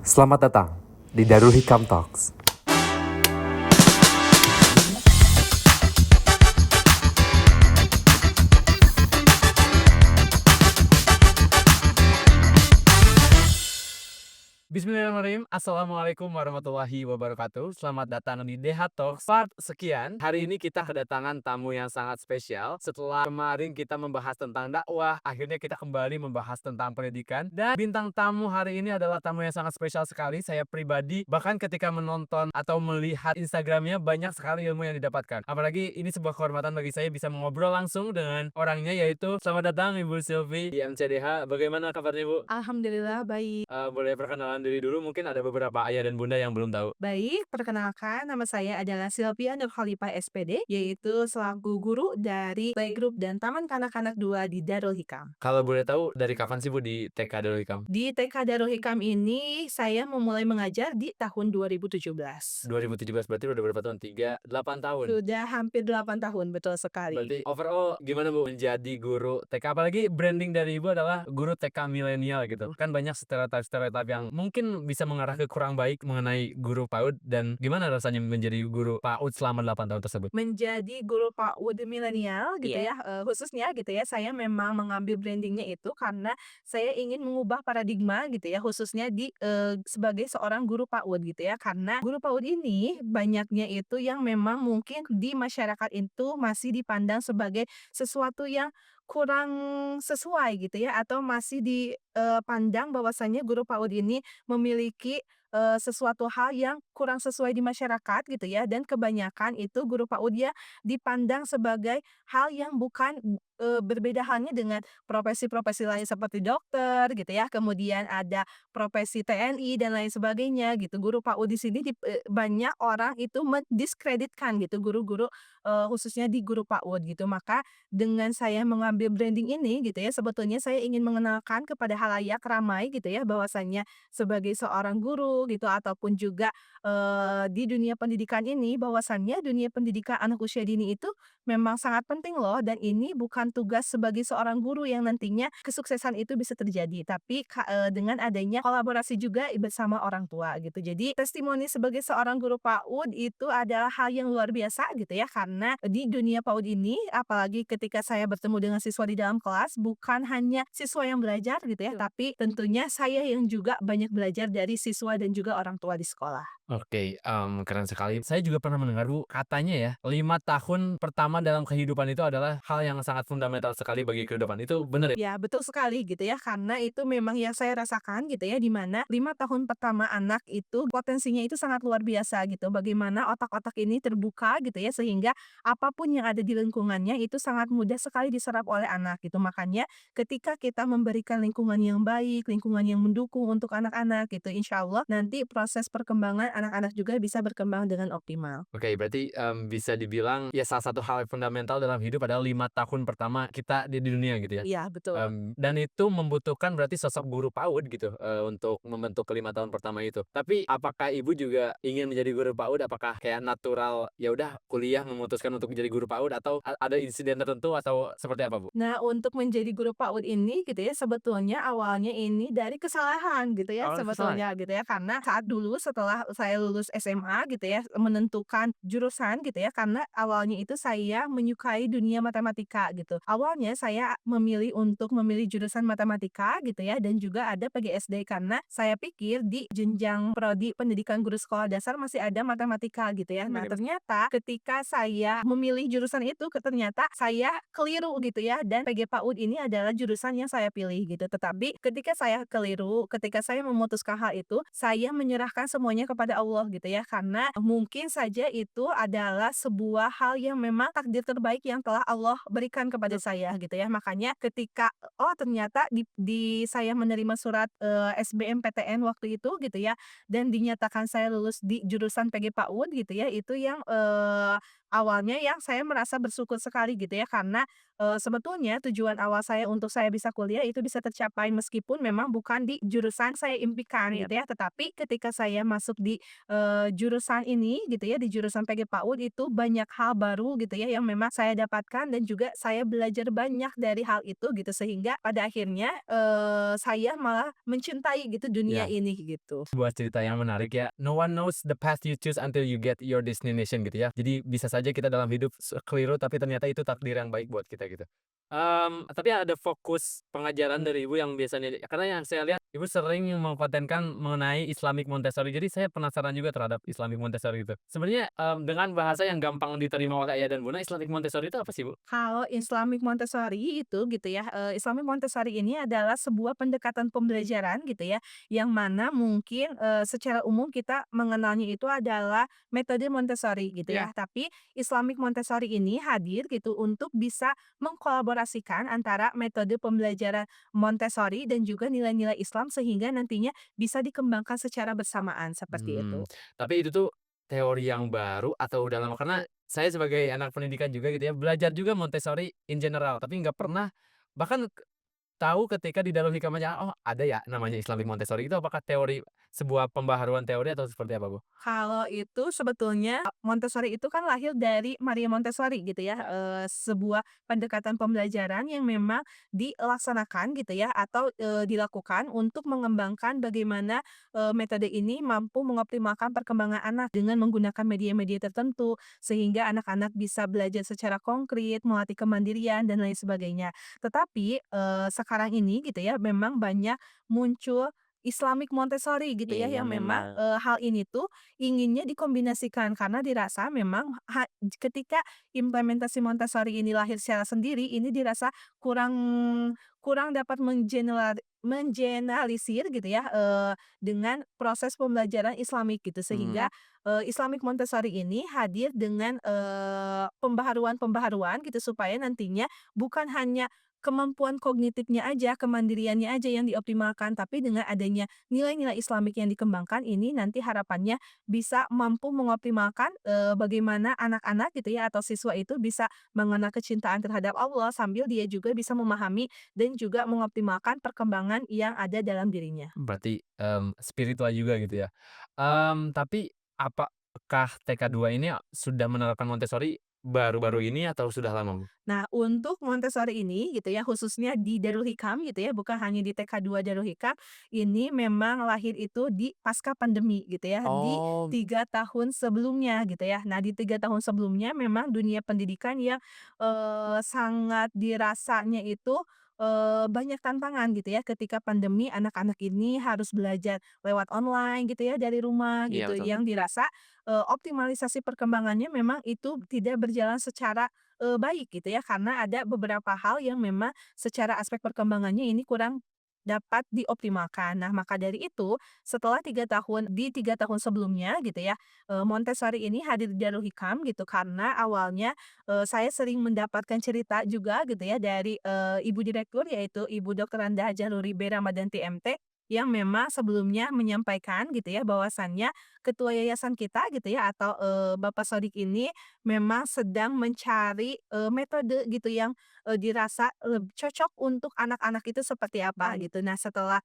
Selamat datang di Darul Hikam Talks. Bismillahirrahmanirrahim. Assalamualaikum warahmatullahi wabarakatuh. Selamat datang di DH Talks part sekian. Hari ini kita kedatangan tamu yang sangat spesial. Setelah kemarin kita membahas tentang dakwah, akhirnya kita kembali membahas tentang pendidikan. Dan bintang tamu hari ini adalah tamu yang sangat spesial sekali. Saya pribadi bahkan ketika menonton atau melihat Instagramnya banyak sekali ilmu yang didapatkan. Apalagi ini sebuah kehormatan bagi saya bisa mengobrol langsung dengan orangnya, yaitu selamat datang Ibu Silvi di MCDH. Bagaimana kabarnya Bu? Alhamdulillah baik. Boleh perkenalan diri dulu, mungkin ada beberapa ayah dan bunda yang belum tahu. Baik, perkenalkan nama saya adalah Sylvia Nur Khalifah SPD, yaitu selaku guru dari Playgroup dan Taman Kanak-Kanak 2 di Darul Hikam. Kalau boleh tahu dari kapan sih Bu di TK Darul Hikam? Di TK Darul Hikam ini saya memulai mengajar di tahun 2017. 2017 berarti udah berapa tahun? 8 tahun. Sudah hampir 8 tahun, betul sekali. Berarti overall gimana Bu menjadi guru TK? Apalagi branding dari Ibu adalah guru TK milenial gitu. Kan banyak stereotip yang mungkin bisa mengarah ke kurang baik mengenai guru PAUD, dan gimana rasanya menjadi guru PAUD selama 8 tahun tersebut? Menjadi guru PAUD milenial gitu Iya. ya, khususnya gitu ya, saya memang mengambil brandingnya itu karena saya ingin mengubah paradigma gitu ya, khususnya di, sebagai seorang guru PAUD gitu ya. Karena guru PAUD ini banyaknya itu yang memang mungkin di masyarakat itu masih dipandang sebagai sesuatu yang kurang sesuai gitu ya, atau masih dipandang bahwasanya guru PAUD ini memiliki sesuatu hal yang kurang sesuai di masyarakat gitu ya, dan kebanyakan itu guru PAUD ya dipandang sebagai hal yang bukan, berbeda halnya dengan profesi-profesi lain seperti dokter gitu ya, kemudian ada profesi TNI dan lain sebagainya gitu. Guru PAUD di sini banyak orang itu mendiskreditkan gitu guru-guru, khususnya di guru PAUD gitu. Maka dengan saya mengambil branding ini gitu ya, sebetulnya saya ingin mengenalkan kepada khalayak ramai gitu ya, bahwasannya sebagai seorang guru gitu ataupun juga, di dunia pendidikan ini bahwasannya dunia pendidikan anak usia dini itu memang sangat penting loh, dan ini bukan tugas sebagai seorang guru yang nantinya kesuksesan itu bisa terjadi, tapi dengan adanya kolaborasi juga bersama orang tua gitu. Jadi testimoni sebagai seorang guru PAUD itu adalah hal yang luar biasa gitu ya, karena di dunia PAUD ini apalagi ketika saya bertemu dengan siswa di dalam kelas, bukan hanya siswa yang belajar gitu ya, tapi tentunya saya yang juga banyak belajar dari siswa dan juga orang tua di sekolah. Oke, keren sekali. Saya juga pernah mendengar Bu, katanya ya 5 tahun pertama dalam kehidupan itu adalah hal yang sangat fundamental sekali bagi kehidupan. Itu benar ya? Ya, betul sekali gitu ya, karena itu memang yang saya rasakan gitu ya, di mana 5 tahun pertama anak itu potensinya itu sangat luar biasa gitu. Bagaimana otak-otak ini terbuka gitu ya, sehingga apapun yang ada di lingkungannya itu sangat mudah sekali diserap oleh anak gitu. Makanya ketika kita memberikan lingkungan yang baik, lingkungan yang mendukung untuk anak-anak gitu, insya Allah nanti proses perkembangan anak-anak juga bisa berkembang dengan optimal. Oke, berarti, bisa dibilang ya salah satu hal yang fundamental dalam hidup adalah 5 tahun pertama kita di dunia gitu ya. Iya, betul. Dan itu membutuhkan berarti sosok guru PAUD gitu, untuk membentuk ke-5 tahun pertama itu. Tapi apakah Ibu juga ingin menjadi guru PAUD? Apakah kayak natural, ya udah kuliah memutuskan untuk menjadi guru PAUD, atau ada insiden tertentu atau seperti apa, Bu? Nah, untuk menjadi guru PAUD ini gitu ya, sebetulnya awalnya ini dari kesalahan gitu ya, Awalnya kesalahan? sebetulnya gitu ya. Karena saat dulu setelah saya lulus SMA gitu ya, menentukan jurusan gitu ya, karena awalnya itu saya menyukai dunia matematika gitu. Awalnya saya memilih jurusan matematika gitu ya, dan juga ada PGSD karena saya pikir di jenjang prodi pendidikan guru sekolah dasar masih ada matematika gitu ya. Nah, ternyata ketika saya memilih jurusan itu, ternyata saya keliru gitu ya, dan PG PAUD ini adalah jurusan yang saya pilih gitu. Tetapi ketika saya keliru, ketika saya memutuskan hal itu, saya menyerahkan semuanya kepada Allah gitu ya, karena mungkin saja itu adalah sebuah hal yang memang takdir terbaik yang telah Allah berikan kepada saya gitu ya. Makanya ketika, oh ternyata di saya menerima surat, SBMPTN waktu itu gitu ya, dan dinyatakan saya lulus di jurusan PG PAUD gitu ya, itu yang, awalnya yang saya merasa bersyukur sekali gitu ya, karena, sebetulnya tujuan awal saya untuk saya bisa kuliah itu bisa tercapai meskipun memang bukan di jurusan saya impikan gitu ya, tetapi ketika saya masuk di, jurusan ini gitu ya, di jurusan PG PAUD itu banyak hal baru gitu ya yang memang saya dapatkan dan juga saya belajar banyak dari hal itu gitu, sehingga pada akhirnya, saya malah mencintai gitu dunia Ya. ini gitu. Sebuah cerita yang menarik ya. No one knows the path you choose until you get your destination gitu ya. Jadi bisa saja kita dalam hidup keliru tapi ternyata itu takdir yang baik buat kita gitu. Tapi ada fokus pengajaran dari Ibu yang biasanya karena yang saya lihat Ibu sering mengkontenkan mengenai Islamic Montessori. Jadi saya penasaran juga terhadap Islamic Montessori itu. Sebenarnya dengan bahasa yang gampang diterima oleh ayah dan bunda, Islamic Montessori itu apa sih, Bu? Kalau Islamic Montessori itu gitu ya, Islamic Montessori ini adalah sebuah pendekatan pembelajaran gitu ya, yang mana mungkin, secara umum kita mengenalnya itu adalah metode Montessori gitu Ya. ya. Tapi Islamic Montessori ini hadir gitu untuk bisa mengkolaborasikan antara metode pembelajaran Montessori dan juga nilai-nilai Islam sehingga nantinya bisa dikembangkan secara bersamaan, seperti Hmm, itu. tapi itu tuh teori yang baru atau udah lama? Karena saya sebagai anak pendidikan juga gitu ya, belajar juga Montessori in general, tapi nggak pernah bahkan tahu ketika di Darul Hikmah aja, oh ada ya namanya Islamic Montessori. Itu apakah teori sebuah pembaharuan teori atau seperti apa, Bu? Kalau itu sebetulnya Montessori itu kan lahir dari Maria Montessori gitu ya, sebuah pendekatan pembelajaran yang memang dilaksanakan gitu ya atau, dilakukan untuk mengembangkan bagaimana, metode ini mampu mengoptimalkan perkembangan anak dengan menggunakan media-media tertentu, sehingga anak-anak bisa belajar secara konkret, melatih kemandirian dan lain sebagainya. Tetapi, sekarang ini gitu ya memang banyak muncul Islamic Montessori gitu Iya ya iya yang memang, memang. hal ini tuh inginnya dikombinasikan karena dirasa memang ketika implementasi Montessori ini lahir secara sendiri, ini dirasa kurang kurang dapat mengeneralisir gitu ya, dengan proses pembelajaran Islamik gitu. Mhm. Sehingga, Islamic Montessori ini hadir dengan, pembaharuan-pembaharuan gitu supaya nantinya bukan hanya kemampuan kognitifnya aja, kemandiriannya aja yang dioptimalkan, tapi dengan adanya nilai-nilai Islamik yang dikembangkan ini nanti harapannya bisa mampu mengoptimalkan, bagaimana anak-anak gitu ya atau siswa itu bisa mengenal kecintaan terhadap Allah sambil dia juga bisa memahami dan juga mengoptimalkan perkembangan yang ada dalam dirinya. Berarti, spiritual juga gitu ya. Tapi apakah TK2 ini sudah menerapkan Montessori baru-baru ini atau sudah lama, Bu? Nah, untuk Montessori ini gitu ya, khususnya di Darul Hikam gitu ya, bukan hanya di TK2 Darul Hikam, ini memang lahir itu di pasca pandemi gitu ya, di Oh, 3 tahun sebelumnya gitu ya. Nah, di 3 tahun sebelumnya memang dunia pendidikan yang, sangat dirasanya itu, banyak tantangan gitu ya, ketika pandemi anak-anak ini harus belajar lewat online gitu ya, dari rumah Iya gitu, betul. yang dirasa, optimalisasi perkembangannya memang itu tidak berjalan secara baik gitu ya, karena ada beberapa hal yang memang secara aspek perkembangannya ini kurang dapat dioptimalkan. Nah, maka dari itu, setelah 3 tahun di 3 tahun sebelumnya gitu ya, Montessori ini hadir di Darul Hikam gitu, karena awalnya, saya sering mendapatkan cerita juga gitu ya dari, ibu direktur yaitu Ibu Dr. Anda Jaluri B. Ramadhan TMT, yang memang sebelumnya menyampaikan gitu ya bahwasannya ketua yayasan kita gitu ya atau, Bapak Sodik ini memang sedang mencari, metode gitu yang, dirasa, cocok untuk anak-anak itu seperti apa gitu. Nah setelah,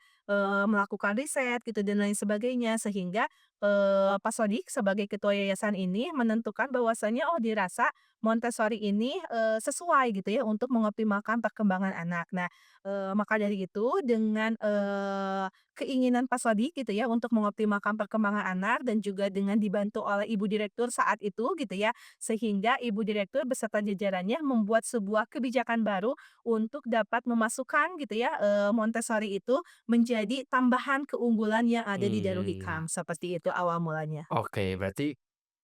melakukan riset gitu dan lain sebagainya sehingga, Pak Sodik sebagai ketua yayasan ini menentukan bahwasannya, oh dirasa Montessori ini, sesuai gitu ya untuk mengoptimalkan perkembangan anak. Nah, maka dari itu dengan, keinginan Pak Sodik gitu ya untuk mengoptimalkan perkembangan anak dan juga dengan dibantu oleh Ibu Direktur saat itu gitu ya, sehingga Ibu Direktur beserta jajarannya membuat sebuah kebijakan baru untuk dapat memasukkan gitu ya, Montessori itu menjadi tambahan keunggulan yang ada di Darul hmm, Hikam, seperti itu awal mulanya. oke berarti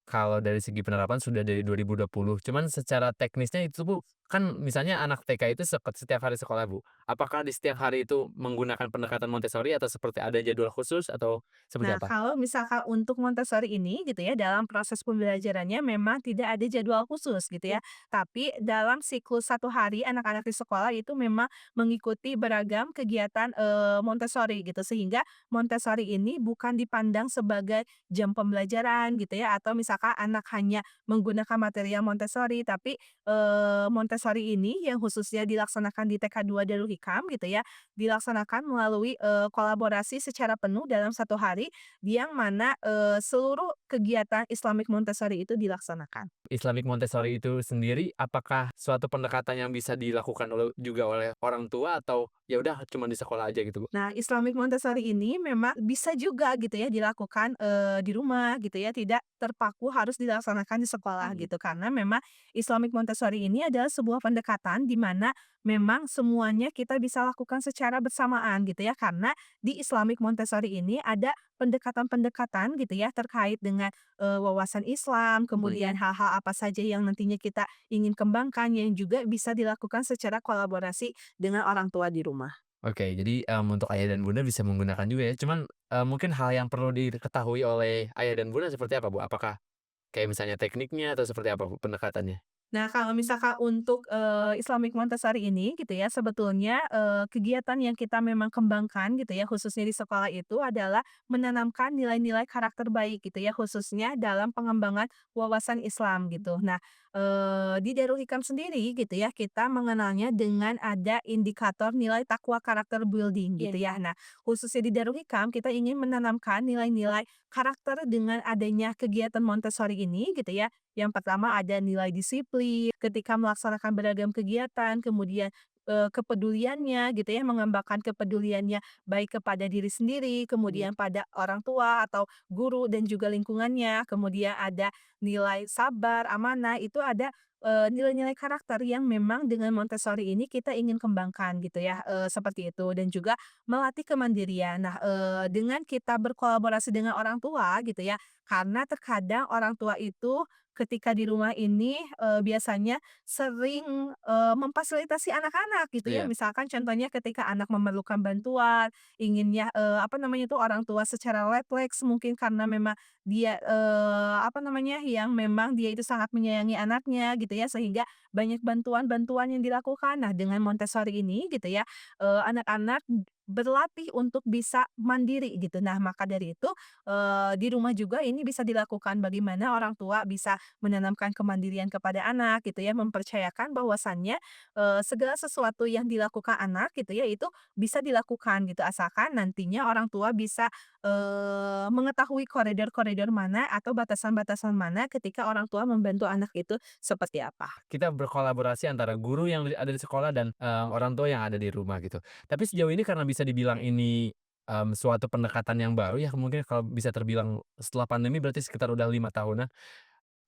kalau dari segi penerapan sudah dari 2020, cuman secara teknisnya itu, Bu, kan misalnya anak TK itu setiap hari sekolah, Bu. Apakah di setiap hari itu menggunakan pendekatan Montessori atau seperti ada jadwal khusus atau seperti Nah, apa? kalau misalkan untuk Montessori ini gitu ya, dalam proses pembelajarannya memang tidak ada jadwal khusus gitu ya. Tapi dalam siklus 1 hari anak-anak di sekolah itu memang mengikuti beragam kegiatan, Montessori gitu. Sehingga Montessori ini bukan dipandang sebagai jam pembelajaran gitu ya, atau misalkan anak hanya menggunakan material Montessori, tapi, Montessori ini yang khususnya dilaksanakan di TK2 Darul Hikam gitu ya, dilaksanakan melalui, kolaborasi secara penuh dalam satu hari, yang mana, seluruh kegiatan Islamic Montessori itu dilaksanakan. Islamic Montessori itu sendiri apakah suatu pendekatan yang bisa dilakukan juga oleh orang tua atau ya udah cuma di sekolah aja gitu, Bu? Nah, Islamic Montessori ini memang bisa juga gitu ya dilakukan, di rumah gitu ya, tidak terpaku harus dilaksanakan di sekolah gitu. Karena memang Islamic Montessori ini adalah sebuah pendekatan di mana memang semuanya kita bisa lakukan secara bersamaan gitu ya. Karena di Islamic Montessori ini ada pendekatan-pendekatan gitu ya terkait dengan, wawasan Islam, kemudian hal-hal apa saja yang nantinya kita ingin kembangkan yang juga bisa dilakukan secara kolaborasi dengan orang tua di rumah. Oke, jadi, untuk ayah dan bunda bisa menggunakan juga ya. Cuman, mungkin hal yang perlu diketahui oleh ayah dan bunda seperti apa, Bu? Apakah kayak misalnya tekniknya atau seperti apa, Bu, pendekatannya? Nah, kalau misalkan untuk, Islamic Montessori ini gitu ya, sebetulnya, kegiatan yang kita memang kembangkan gitu ya, khususnya di sekolah itu adalah menanamkan nilai-nilai karakter baik gitu ya, khususnya dalam pengembangan wawasan Islam gitu. Nah, di Darul Hikam sendiri gitu ya, kita mengenalnya dengan ada indikator nilai takwa karakter building gitu ya. Nah, khususnya di Darul Hikam kita ingin menanamkan nilai-nilai karakter dengan adanya kegiatan Montessori ini gitu ya, yang pertama ada nilai disiplin, ketika melaksanakan beragam kegiatan, kemudian, kepeduliannya gitu ya, mengembangkan kepeduliannya baik kepada diri sendiri, kemudian pada orang tua atau guru dan juga lingkungannya, kemudian ada nilai sabar, amanah, itu ada, nilai-nilai karakter yang memang dengan Montessori ini kita ingin kembangkan gitu ya, seperti itu dan juga melatih kemandirian. Nah, dengan kita berkolaborasi dengan orang tua gitu ya, karena terkadang orang tua itu ketika di rumah ini, biasanya sering, memfasilitasi anak-anak gitu ya. Iya. Misalkan contohnya ketika anak memerlukan bantuan, inginnya, apa namanya itu, orang tua secara refleks mungkin karena memang dia, apa namanya, yang memang dia itu sangat menyayangi anaknya gitu ya, sehingga banyak bantuan-bantuan yang dilakukan. Nah, dengan Montessori ini gitu ya, anak-anak berlatih untuk bisa mandiri gitu. Nah, maka dari itu, di rumah juga ini bisa dilakukan bagaimana orang tua bisa menanamkan kemandirian kepada anak gitu ya, mempercayakan bahwasannya, segala sesuatu yang dilakukan anak gitu ya, itu bisa dilakukan gitu, asalkan nantinya orang tua bisa, mengetahui koridor-koridor mana atau batasan-batasan mana ketika orang tua membantu anak itu seperti apa. Kita berkolaborasi antara guru yang ada di sekolah dan, orang tua yang ada di rumah gitu. Tapi sejauh ini karena bisa dibilang ini, suatu pendekatan yang baru ya, mungkin kalau bisa terbilang setelah pandemi berarti sekitar udah 5 tahunan.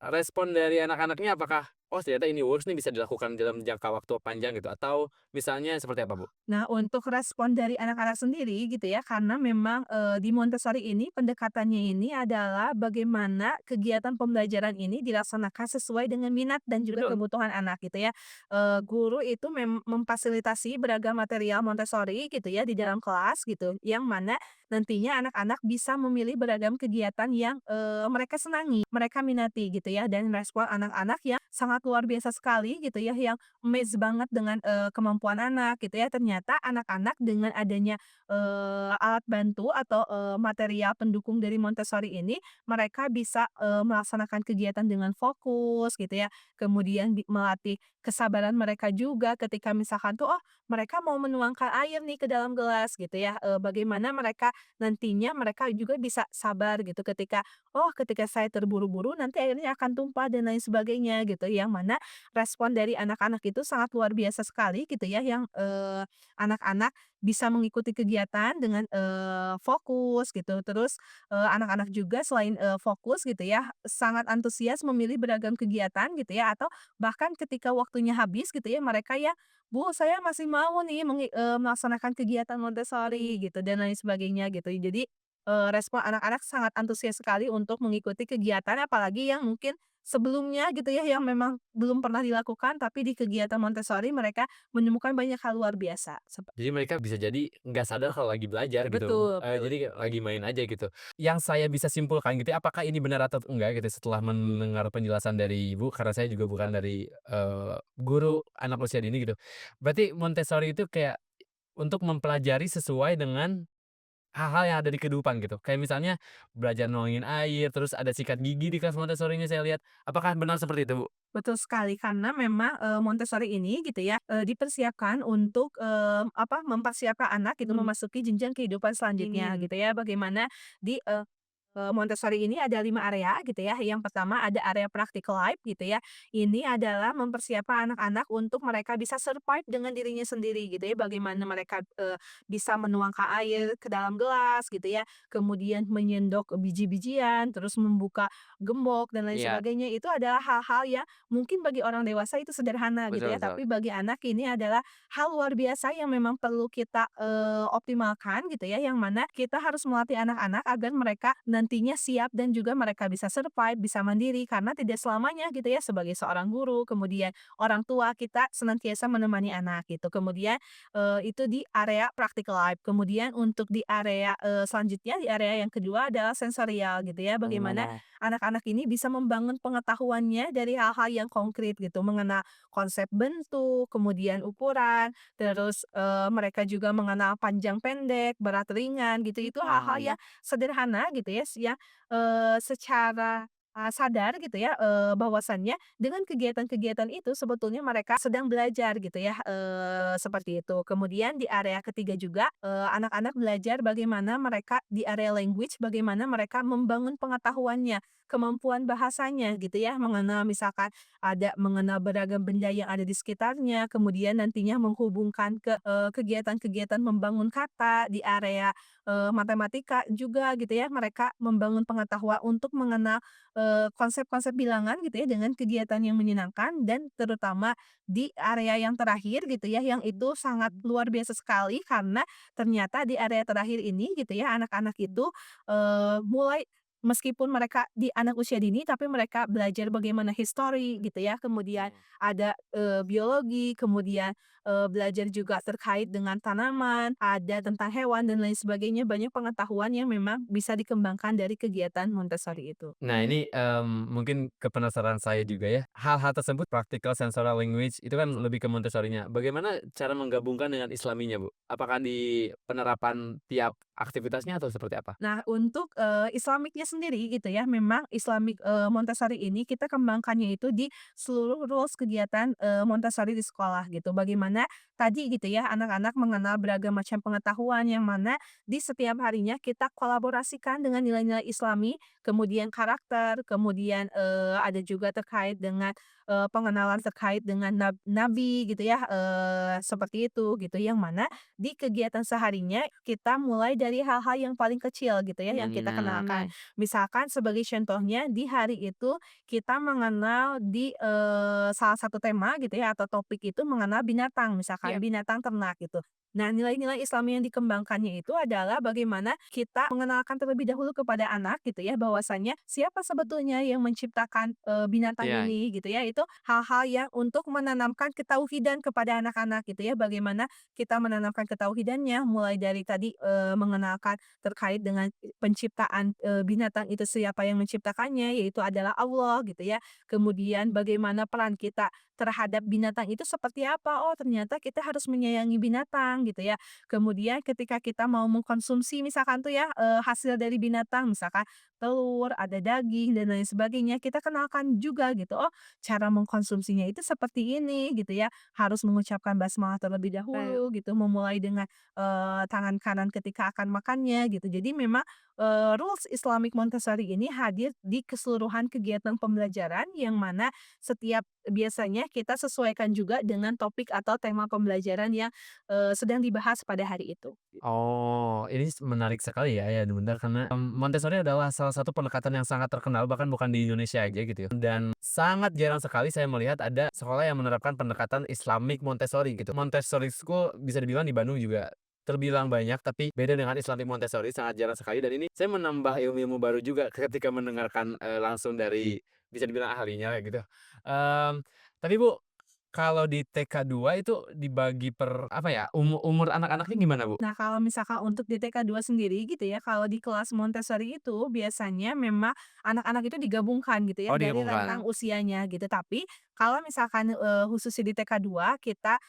Respon dari anak-anaknya apakah, "Oh ternyata ini works nih bisa dilakukan dalam jangka waktu panjang," gitu, atau misalnya seperti apa, Bu? Nah, untuk respon dari anak-anak sendiri gitu ya, karena memang, di Montessori ini pendekatannya ini adalah bagaimana kegiatan pembelajaran ini dilaksanakan sesuai dengan minat dan juga Betul. kebutuhan anak gitu ya. Guru itu memfasilitasi beragam material Montessori gitu ya di dalam kelas gitu, yang mana nantinya anak-anak bisa memilih beragam kegiatan yang, mereka senangi, mereka minati gitu ya, dan respon anak-anak yang sangat luar biasa sekali gitu ya, yang amazed banget dengan, kemampuan anak gitu ya. Ternyata anak-anak dengan adanya, alat bantu atau, material pendukung dari Montessori ini, mereka bisa, melaksanakan kegiatan dengan fokus gitu ya. Kemudian melatih kesabaran mereka juga ketika misalkan tuh, oh mereka mau menuangkan air nih ke dalam gelas gitu ya, bagaimana mereka nantinya mereka juga bisa sabar gitu ketika, oh ketika saya terburu-buru nanti airnya akan tumpah dan lain sebagainya gitu, yang mana respon dari anak-anak itu sangat luar biasa sekali gitu ya, yang, anak-anak bisa mengikuti kegiatan dengan, fokus gitu. Terus, anak-anak juga selain, fokus gitu ya, sangat antusias memilih beragam kegiatan gitu ya, atau bahkan ketika waktunya habis gitu ya, mereka ya, "Bu, saya masih mau nih melaksanakan kegiatan Montessori," gitu, dan lain sebagainya gitu. Jadi, respon anak-anak sangat antusias sekali untuk mengikuti kegiatan, apalagi yang mungkin sebelumnya gitu ya, yang memang belum pernah dilakukan, tapi di kegiatan Montessori mereka menemukan banyak hal luar biasa, Jadi mereka bisa jadi nggak sadar kalau lagi belajar gitu, betul betul. jadi lagi main aja gitu. Yang saya bisa simpulkan gitu ya, apakah ini benar atau enggak gitu setelah mendengar penjelasan dari Ibu, karena saya juga bukan dari, guru anak usia dini gitu. Berarti Montessori itu kayak untuk mempelajari sesuai dengan hal-hal yang ada di kehidupan gitu. Kayak misalnya belajar nuangin air, terus ada sikat gigi di kelas Montessori-nya saya lihat. Apakah benar seperti itu, Bu? Betul sekali, karena memang, Montessori ini gitu ya, dipersiapkan untuk, mempersiapkan anak itu memasuki jenjang kehidupan selanjutnya gitu ya. Bagaimana di, Montessori ini ada 5 area gitu ya. Yang pertama ada area practical life gitu ya. Ini adalah mempersiapkan anak-anak untuk mereka bisa survive dengan dirinya sendiri gitu ya. Bagaimana mereka, bisa menuangkan air ke dalam gelas gitu ya, kemudian menyendok biji-bijian, terus membuka gembok dan lain Iya, sebagainya. Itu adalah hal-hal yang mungkin bagi orang dewasa itu sederhana gitu betul ya, betul. tapi bagi anak ini adalah hal luar biasa yang memang perlu kita, optimalkan gitu ya, yang mana kita harus melatih anak-anak agar mereka nantinya siap dan juga mereka bisa survive, bisa mandiri, karena tidak selamanya gitu ya sebagai seorang guru, kemudian orang tua kita senantiasa menemani anak gitu. Kemudian, itu di area practical life. Kemudian untuk di area, selanjutnya, di area yang kedua adalah sensorial gitu ya, Yang bagaimana gimana? anak-anak ini bisa membangun pengetahuannya dari hal-hal yang konkret gitu, mengenal konsep bentuk, kemudian ukuran, terus, mereka juga mengenal panjang pendek, berat ringan gitu. Itu hal-hal yang sederhana gitu ya, yang, secara, sadar gitu ya, bahwasannya dengan kegiatan-kegiatan itu sebetulnya mereka sedang belajar gitu ya, seperti itu. Kemudian di area ketiga juga, anak-anak belajar bagaimana mereka di area language, bagaimana mereka membangun pengetahuannya, kemampuan bahasanya gitu ya, mengenal misalkan ada mengenal beragam benda yang ada di sekitarnya, kemudian nantinya menghubungkan ke, kegiatan-kegiatan membangun kata di area, matematika juga gitu ya, mereka membangun pengetahuan untuk mengenal, konsep-konsep bilangan gitu ya dengan kegiatan yang menyenangkan dan terutama di area yang terakhir gitu ya, yang itu sangat luar biasa sekali karena ternyata di area terakhir ini gitu ya, anak-anak itu, mulai meskipun mereka di anak usia dini, tapi mereka belajar bagaimana history gitu ya, kemudian Hmm. ada, biologi, kemudian, belajar juga terkait dengan tanaman, ada tentang hewan dan lain sebagainya, banyak pengetahuan yang memang bisa dikembangkan dari kegiatan Montessori itu. Nah ini, mungkin kepenasaran saya juga ya, hal-hal tersebut practical sensorial language itu kan lebih ke Montessori-nya. Bagaimana cara menggabungkan dengan Islaminya, Bu? Apakah di penerapan tiap aktivitasnya atau seperti apa? Nah, untuk, Islamicnya sendiri gitu ya, memang Islamic, Montessori ini kita kembangkannya itu di seluruh rules kegiatan, Montessori di sekolah gitu. Bagaimana tadi gitu ya, anak-anak mengenal beragam macam pengetahuan yang mana di setiap harinya kita kolaborasikan dengan nilai-nilai Islami, kemudian karakter, kemudian, ada juga terkait dengan, pengenalan terkait dengan nabi gitu ya, seperti itu gitu, yang mana di kegiatan seharinya kita mulai dari hal-hal yang paling kecil gitu ya, yang kita kenalkan. Misalkan sebagai contohnya di hari itu kita mengenal di, salah satu tema gitu ya atau topik itu mengenal binatang, misalkan binatang ternak gitu. Nah, nilai-nilai Islami yang dikembangkannya itu adalah bagaimana kita mengenalkan terlebih dahulu kepada anak gitu ya, bahwasannya siapa sebetulnya yang menciptakan, binatang Iya. ini gitu ya. Itu hal-hal yang untuk menanamkan ketauhidan kepada anak-anak gitu ya, bagaimana kita menanamkan ketauhidannya, mulai dari tadi, mengenalkan terkait dengan penciptaan, binatang itu siapa yang menciptakannya, yaitu adalah Allah gitu ya. Kemudian bagaimana peran kita terhadap binatang itu seperti apa, oh ternyata kita harus menyayangi binatang gitu ya. Kemudian ketika kita mau mengkonsumsi misalkan tuh ya, hasil dari binatang, misalkan telur, ada daging dan lain sebagainya, kita kenalkan juga gitu, oh cara mengkonsumsinya itu seperti ini gitu ya. Harus mengucapkan basmalah terlebih dahulu gitu, memulai dengan, tangan kanan ketika akan makannya gitu. Jadi memang, rules Islamic Montessori ini hadir di keseluruhan kegiatan pembelajaran yang mana setiap biasanya kita sesuaikan juga dengan topik atau tema pembelajaran yang, sedang dibahas pada hari itu. Oh, ini menarik sekali ya benar karena, Montessori adalah salah satu pendekatan yang sangat terkenal bahkan bukan di Indonesia aja gitu ya, dan sangat jarang sekali saya melihat ada sekolah yang menerapkan pendekatan Islamic Montessori gitu. Montessori School bisa dibilang di Bandung juga terbilang banyak, tapi beda dengan Islamic Montessori sangat jarang sekali dan ini saya menambah ilmu-ilmu baru juga ketika mendengarkan, langsung dari bisa dibilang ahlinya kayak gitu. Mmm, tapi Bu, kalau di TK2 itu dibagi per apa ya, umur anak-anaknya gimana, Bu? Nah, kalau misalkan untuk di TK2 sendiri gitu ya, kalau di kelas Montessori itu biasanya memang anak-anak itu digabungkan gitu ya Oh, dari rentang digabungkan. usianya gitu. Tapi kalau misalkan, khususnya di TK2 kita,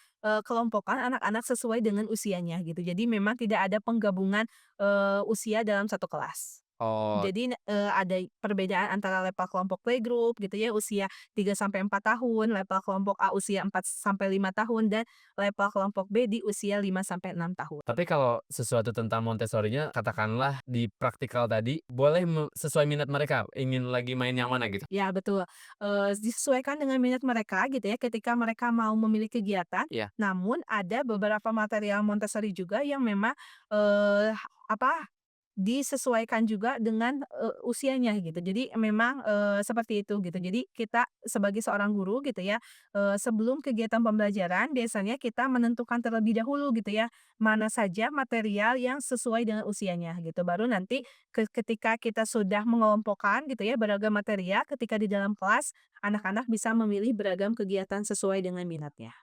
kelompokkan anak-anak sesuai dengan usianya gitu. Jadi memang tidak ada penggabungan, usia dalam satu kelas. Oh, Jadi, ada perbedaan antara level kelompok playgroup gitu ya, usia 3 sampai 4 tahun, level kelompok A usia 4 sampai 5 tahun, dan level kelompok B di usia 5 sampai 6 tahun. tapi kalau sesuatu tentang Montessori-nya katakanlah di praktikal tadi, boleh sesuai minat mereka, ingin lagi main yang mana gitu? Ya betul, disesuaikan dengan minat mereka gitu ya ketika mereka mau memilih kegiatan, Iya. namun ada beberapa material Montessori juga yang memang, eee, apa, disesuaikan juga dengan, usianya gitu. Jadi memang, seperti itu gitu. Jadi kita sebagai seorang guru gitu ya, sebelum kegiatan pembelajaran biasanya kita menentukan terlebih dahulu gitu ya, mana saja material yang sesuai dengan usianya gitu. Baru nanti ketika kita sudah mengelompokkan gitu ya beragam material, ketika di dalam kelas, anak-anak bisa memilih beragam kegiatan sesuai dengan minatnya.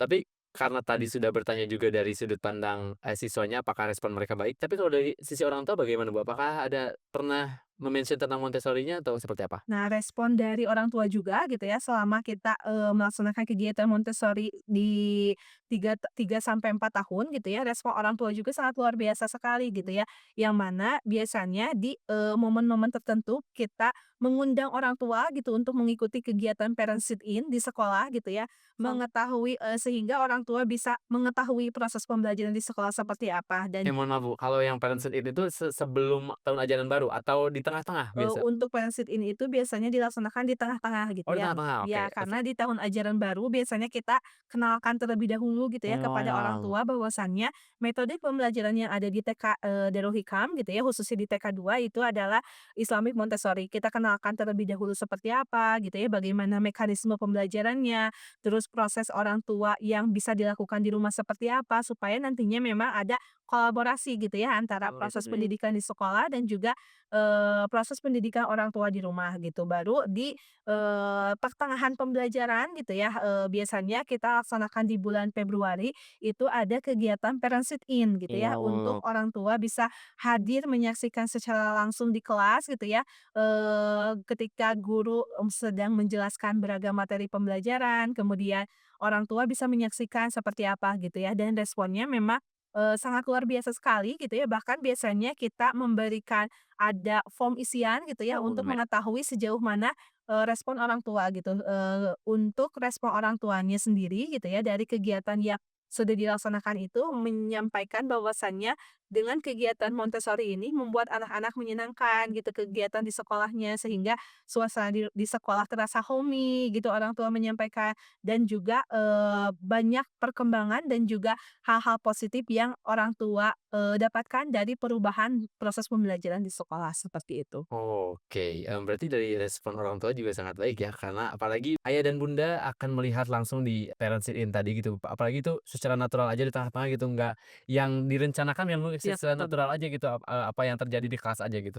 Tapi karena tadi sudah bertanya juga dari sudut pandang, siswanya apakah respon mereka baik, tapi kalau dari sisi orang tua bagaimana, Bu? Apakah ada pernah me-mention tentang Montessori-nya atau seperti apa? Nah, respon dari orang tua juga gitu ya, selama kita, melaksanakan kegiatan Montessori di 3 sampai 4 tahun gitu ya, respon orang tua juga sangat luar biasa sekali gitu ya. Yang mana biasanya di, momen-momen tertentu kita mengundang orang tua gitu untuk mengikuti kegiatan parent sit in di sekolah gitu ya, mengetahui, sehingga orang tua bisa mengetahui proses pembelajaran di sekolah seperti apa. Dan Mohon maaf, Bu, kalau yang parents it itu sebelum tahun ajaran baru atau di tengah-tengah biasa? Untuk pensil ini itu biasanya dilaksanakan di tengah-tengah gitu Oh, di ya. tengah-tengah, oke. Ya, karena di tahun ajaran baru biasanya kita kenalkan terlebih dahulu gitu ya Oh, kepada orang ya. tua bahwasannya metode pembelajaran yang ada di TK, Darul Hikam gitu ya, khususnya di TK2 itu adalah Islamic Montessori. Kita kenalkan terlebih dahulu seperti apa gitu ya, bagaimana mekanisme pembelajarannya, terus proses orang tua yang bisa dilakukan di rumah seperti apa, supaya nantinya memang ada kolaborasi gitu ya antara Oh, proses gitu. pendidikan di sekolah dan juga proses pendidikan orang tua di rumah gitu. Baru di, pertengahan pembelajaran gitu ya, biasanya kita laksanakan di bulan Februari, itu ada kegiatan parent sit in gitu ya, untuk Oh, orang tua bisa hadir menyaksikan secara langsung di kelas gitu ya, ketika guru, sedang menjelaskan beragam materi pembelajaran, kemudian orang tua bisa menyaksikan seperti apa gitu ya, dan responnya memang, sangat luar biasa sekali gitu ya, bahkan biasanya kita memberikan ada form isian gitu ya oh, untuk boleh. mengetahui sejauh mana, respon orang tua gitu. Untuk respon orang tuanya sendiri gitu ya dari kegiatan yang sudah dilaksanakan itu menyampaikan bahwasannya dengan kegiatan Montessori ini membuat anak-anak menyenangkan gitu kegiatan di sekolahnya, sehingga suasana di sekolah terasa homey gitu orang tua menyampaikan, dan juga, banyak perkembangan dan juga hal-hal positif yang orang tua, dapatkan dari perubahan proses pembelajaran di sekolah, seperti itu. Oke, berarti dari respon orang tua juga sangat baik ya, karena apalagi ayah dan bunda akan melihat langsung di parents in tadi gitu, apalagi itu secara natural aja di tengah-tengah gitu, nggak yang direncanakan yang Iya, secara betul. natural aja gitu, apa yang terjadi di kelas aja gitu.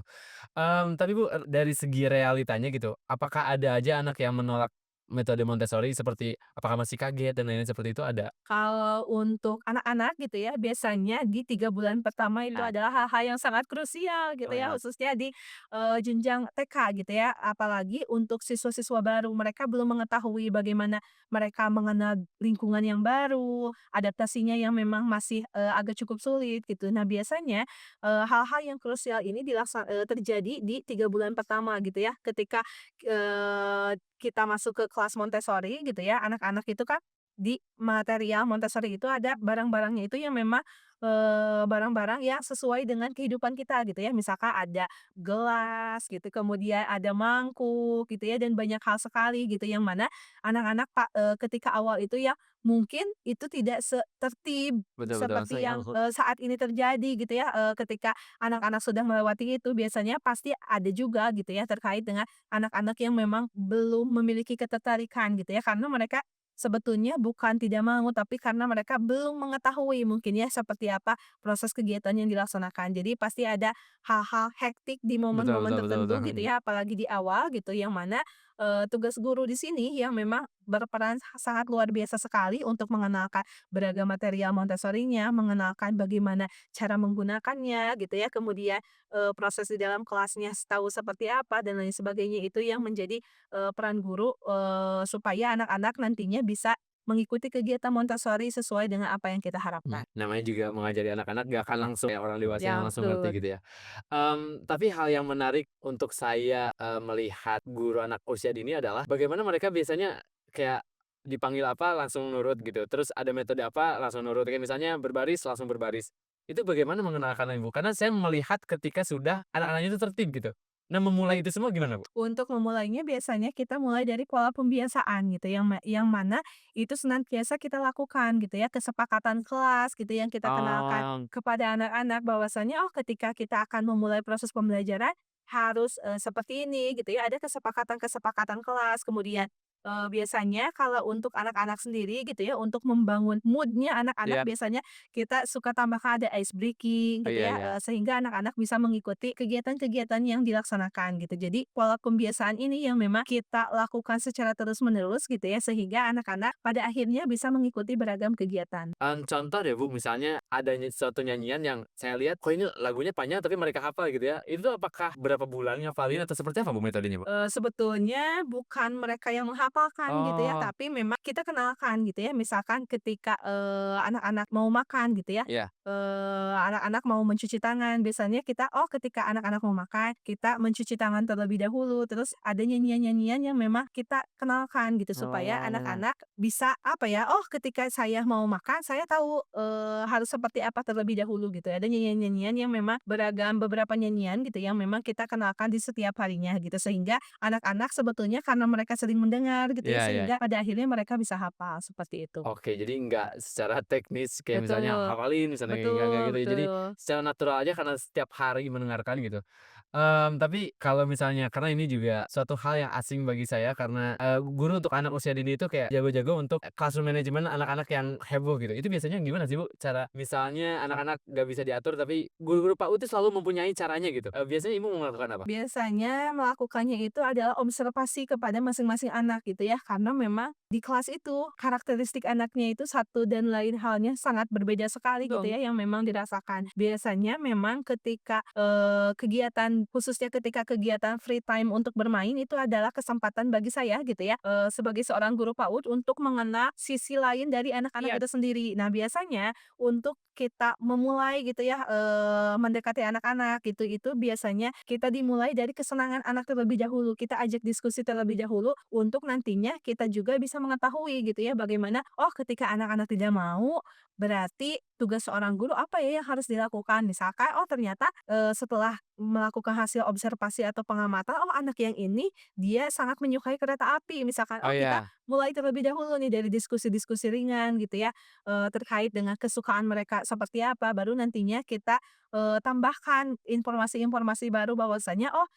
Tapi Bu, dari segi realitanya gitu, apakah ada aja anak yang menolak metode Montessori seperti apakah masih kaget dan lain-lain seperti itu ada? Kalau untuk anak-anak gitu ya, biasanya di 3 bulan pertama itu Nah, adalah hal-hal yang sangat krusial gitu oh ya, ya, khususnya di, jenjang TK gitu ya. Apalagi untuk siswa-siswa baru, mereka belum mengetahui bagaimana mereka mengenal lingkungan yang baru, adaptasinya yang memang masih, agak cukup sulit gitu. Nah, biasanya, hal-hal yang krusial ini terjadi di 3 bulan pertama gitu ya, ketika, kita masuk ke kelas Montessori gitu ya, anak-anak itu kan di material Montessori itu ada barang-barangnya itu yang memang, barang-barang yang sesuai dengan kehidupan kita gitu ya. Misalkan ada gelas gitu, kemudian ada mangkuk gitu ya, dan banyak hal sekali gitu yang mana anak-anak ketika awal itu ya mungkin itu tidak setertib betul betul, seperti yang, saat ini terjadi gitu ya, ketika anak-anak sudah melewati itu biasanya pasti ada juga gitu ya terkait dengan anak-anak yang memang belum memiliki ketertarikan gitu ya, karena mereka sebetulnya bukan tidak mau, tapi karena mereka belum mengetahui mungkin ya seperti apa proses kegiatan yang dilaksanakan. Jadi pasti ada hal-hal hektik di betul momen-momen betul betul tertentu gitu betul. ya, apalagi di awal gitu, yang mana, tugas guru di sini yang memang berperan sangat luar biasa sekali untuk mengenalkan beragam material Montessori-nya, mengenalkan bagaimana cara menggunakannya gitu ya, kemudian, proses di dalam kelasnya tahu seperti apa dan lain sebagainya. Itu yang menjadi, peran guru, supaya anak-anak nantinya bisa mengikuti kegiatan Montessori sesuai dengan apa yang kita harapkan. Namanya juga mengajari anak-anak gak akan langsung kayak orang dewasa yang Ya, langsung ngerti betul. gitu ya. Tapi hal yang menarik untuk saya, melihat guru anak usia dini adalah bagaimana mereka biasanya kayak dipanggil apa langsung nurut gitu, terus ada metode apa langsung nurut, kayak misalnya berbaris langsung berbaris. Itu bagaimana mengenalkan Ibu? Karena saya melihat ketika sudah anak-anaknya itu tertib gitu. Nah, memulai itu semua gimana, Bu? Untuk memulainya biasanya kita mulai dari pola pembiasaan gitu yang mana itu senantiasa kita lakukan gitu ya, kesepakatan kelas gitu yang kita kenalkan Oh, kepada anak-anak bahwasanya, oh ketika kita akan memulai proses pembelajaran harus, seperti ini gitu ya, ada kesepakatan-kesepakatan kelas. Kemudian, biasanya kalau untuk anak-anak sendiri gitu ya, untuk membangun mood-nya anak-anak iya. biasanya kita suka tambahkan ada ice breaking Oh, gitu iya ya, iya. sehingga anak-anak bisa mengikuti kegiatan-kegiatan yang dilaksanakan gitu. Jadi pola pembiasaan ini yang memang kita lakukan secara terus-menerus gitu ya, sehingga anak-anak pada akhirnya bisa mengikuti beragam kegiatan. Contoh deh Bu, misalnya adanya suatu nyanyian yang saya lihat, kok ini lagunya panjang tapi mereka hafal gitu ya, itu apakah berapa bulan ngafalin atau seperti apa Bu metodenya Bu? Sebetulnya bukan mereka yang menghafalkan gitu ya, Oh, tapi memang kita kenalkan gitu ya. Misalkan ketika, anak-anak mau makan gitu ya, iya. anak-anak mau mencuci tangan, biasanya kita, oh ketika anak-anak mau makan, kita mencuci tangan terlebih dahulu, terus ada nyanyian-nyanyian yang memang kita kenalkan gitu, supaya Oh, anak-anak bisa, apa ya, oh ketika saya mau makan, saya tahu, harus seperti apa terlebih dahulu gitu. Ada nyanyian-nyanyian yang memang beragam, beberapa nyanyian gitu yang memang kita kenalkan di setiap harinya gitu, sehingga anak-anak sebetulnya karena mereka sering mendengar gitu ya, iya iya. sehingga pada akhirnya mereka bisa hafal, seperti itu. Oke, jadi nggak secara teknis kayak misalnya Betul, hafalin misalnya, nggak betul gitu ya. Jadi betul. secara natural aja karena setiap hari mendengarkan gitu. Tapi kalau misalnya karena ini juga suatu hal yang asing bagi saya karena, guru untuk anak usia dini itu kayak jago-jago untuk classroom management anak-anak yang heboh gitu. Itu biasanya gimana sih, Bu, cara misalnya anak-anak nggak bisa diatur tapi guru-guru PAUD itu selalu mempunyai caranya gitu, biasanya Ibu melakukan apa? Biasanya melakukannya itu adalah observasi kepada masing-masing anak gitu ya, karena memang di kelas itu karakteristik anaknya itu satu dan lain halnya sangat berbeda sekali gitu Dong. ya, yang memang dirasakan. Biasanya memang ketika, kegiatan khususnya ketika kegiatan free time untuk bermain itu adalah kesempatan bagi saya gitu ya, sebagai seorang guru PAUD untuk mengenal sisi lain dari anak-anak Iya. itu sendiri. Nah, biasanya untuk kita memulai gitu ya, mendekati anak-anak gitu, itu biasanya kita dimulai dari kesenangan anak terlebih dahulu. Kita ajak diskusi terlebih dahulu untuk nantinya kita juga bisa mengetahui gitu ya bagaimana, oh ketika anak-anak tidak mau, berarti tugas seorang guru apa ya yang harus dilakukan. Misalkan, oh ternyata, setelah melakukan hasil observasi atau pengamatan, oh anak yang ini dia sangat menyukai kereta api misalkan, Oh oh kita ya. mulai terlebih dahulu nih dari diskusi-diskusi ringan gitu ya, terkait dengan kesukaan mereka seperti apa, baru nantinya kita, tambahkan informasi-informasi baru bahwasanya, oh,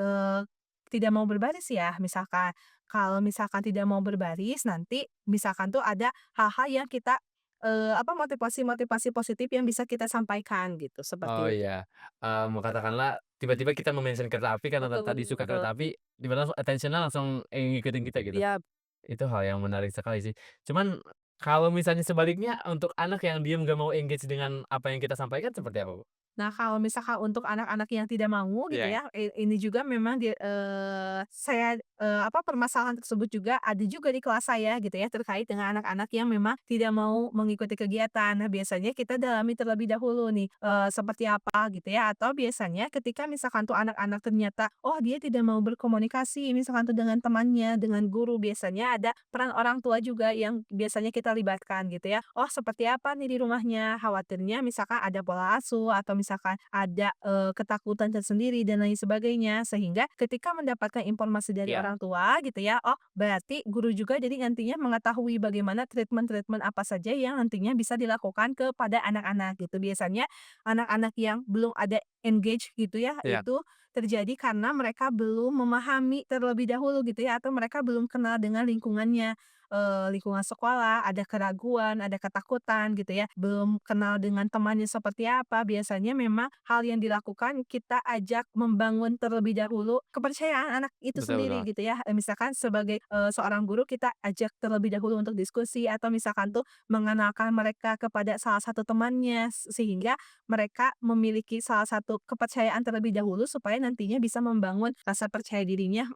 eee, tidak mau berbaris ya misalkan. Kalau misalkan tidak mau berbaris, nanti misalkan tuh ada hal-hal yang kita, apa, motivasi-motivasi positif yang bisa kita sampaikan gitu, Oh seperti itu. iya, katakanlah tiba-tiba kita me-mention kereta api karena Betul tadi suka betul. kereta api, tiba-tiba langsung attention-nya langsung, ngikutin kita gitu. Iya. Itu hal yang menarik sekali sih. Cuman kalau misalnya sebaliknya untuk anak yang diam nggak mau engage dengan apa yang kita sampaikan seperti apa, Bu? Nah, kalau misalkan untuk anak-anak yang tidak mau gitu Iya. ya, ini juga memang saya, apa, permasalahan tersebut juga ada juga di kelas saya gitu ya, terkait dengan anak-anak yang memang tidak mau mengikuti kegiatan. Nah, biasanya kita dalami terlebih dahulu nih, seperti apa gitu ya, atau biasanya ketika misalkan tuh anak-anak ternyata, oh dia tidak mau berkomunikasi misalkan tuh dengan temannya, dengan guru, biasanya ada peran orang tua juga yang biasanya kita libatkan gitu ya. Oh seperti apa nih di rumahnya, khawatirnya misalkan ada pola asuh atau misalkan ada, ketakutan tersendiri dan lain sebagainya. Sehingga ketika mendapatkan informasi dari Iya. orang tua gitu ya, oh berarti guru juga jadi nantinya mengetahui bagaimana treatment-treatment apa saja yang nantinya bisa dilakukan kepada anak-anak gitu. Biasanya anak-anak yang belum ada engage gitu ya, Iya. itu terjadi karena mereka belum memahami terlebih dahulu gitu ya, atau mereka belum kenal dengan lingkungannya, lingkungan sekolah, ada keraguan, ada ketakutan gitu ya, belum kenal dengan temannya seperti apa. Biasanya memang hal yang dilakukan kita ajak membangun terlebih dahulu kepercayaan anak itu Betul sendiri betul. gitu ya. Misalkan sebagai, seorang guru kita ajak terlebih dahulu untuk diskusi atau misalkan tuh mengenalkan mereka kepada salah satu temannya, sehingga mereka memiliki salah satu kepercayaan terlebih dahulu supaya nantinya bisa membangun rasa percaya dirinya,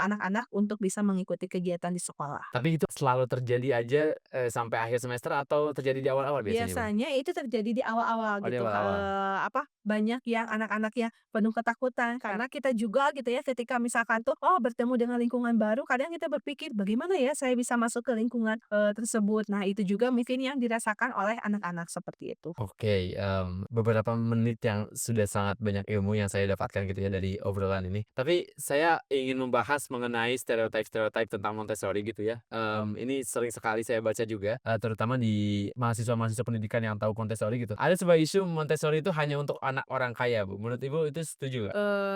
anak-anak untuk bisa mengikuti kegiatan di sekolah. Tapi itu selalu terjadi aja, sampai akhir semester atau terjadi di awal-awal biasanya, Bu? Biasanya itu terjadi di awal-awal Oh, di gitu, awal-awal. banyak yang anak-anak yang penuh ketakutan karena kita juga gitu ya ketika misalkan tuh, bertemu dengan lingkungan baru kadang kita berpikir, "Bagaimana ya saya bisa masuk ke lingkungan, tersebut?" Nah itu juga mungkin yang dirasakan oleh anak-anak seperti itu. Oke, beberapa menit yang sudah sangat banyak ilmu yang saya dapatkan gitu ya dari obrolan ini. Tapi saya ingin membahas mengenai stereotype-stereotype tentang Montessori gitu ya. Ini sering sekali saya baca juga, terutama di mahasiswa-mahasiswa pendidikan yang tahu Montessori gitu. Ada sebuah isu Montessori itu hanya untuk anak orang kaya, Bu. Menurut Ibu itu setuju nggak?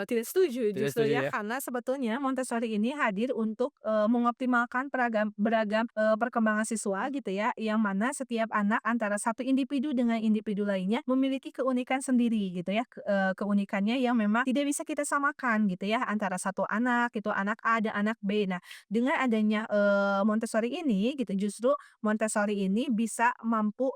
Tidak setuju Tidak justru setuju ya, ya? karena sebetulnya Montessori ini hadir untuk, mengoptimalkan beragam, perkembangan siswa gitu ya, yang mana setiap anak antara satu individu dengan individu lainnya memiliki keunikan sendiri gitu ya, keunikannya yang memang tidak bisa kita samakan gitu ya, antara satu anak itu anak A dan anak B. Nah, dengan adanya, Montessori ini gitu, justru Montessori ini bisa mampu,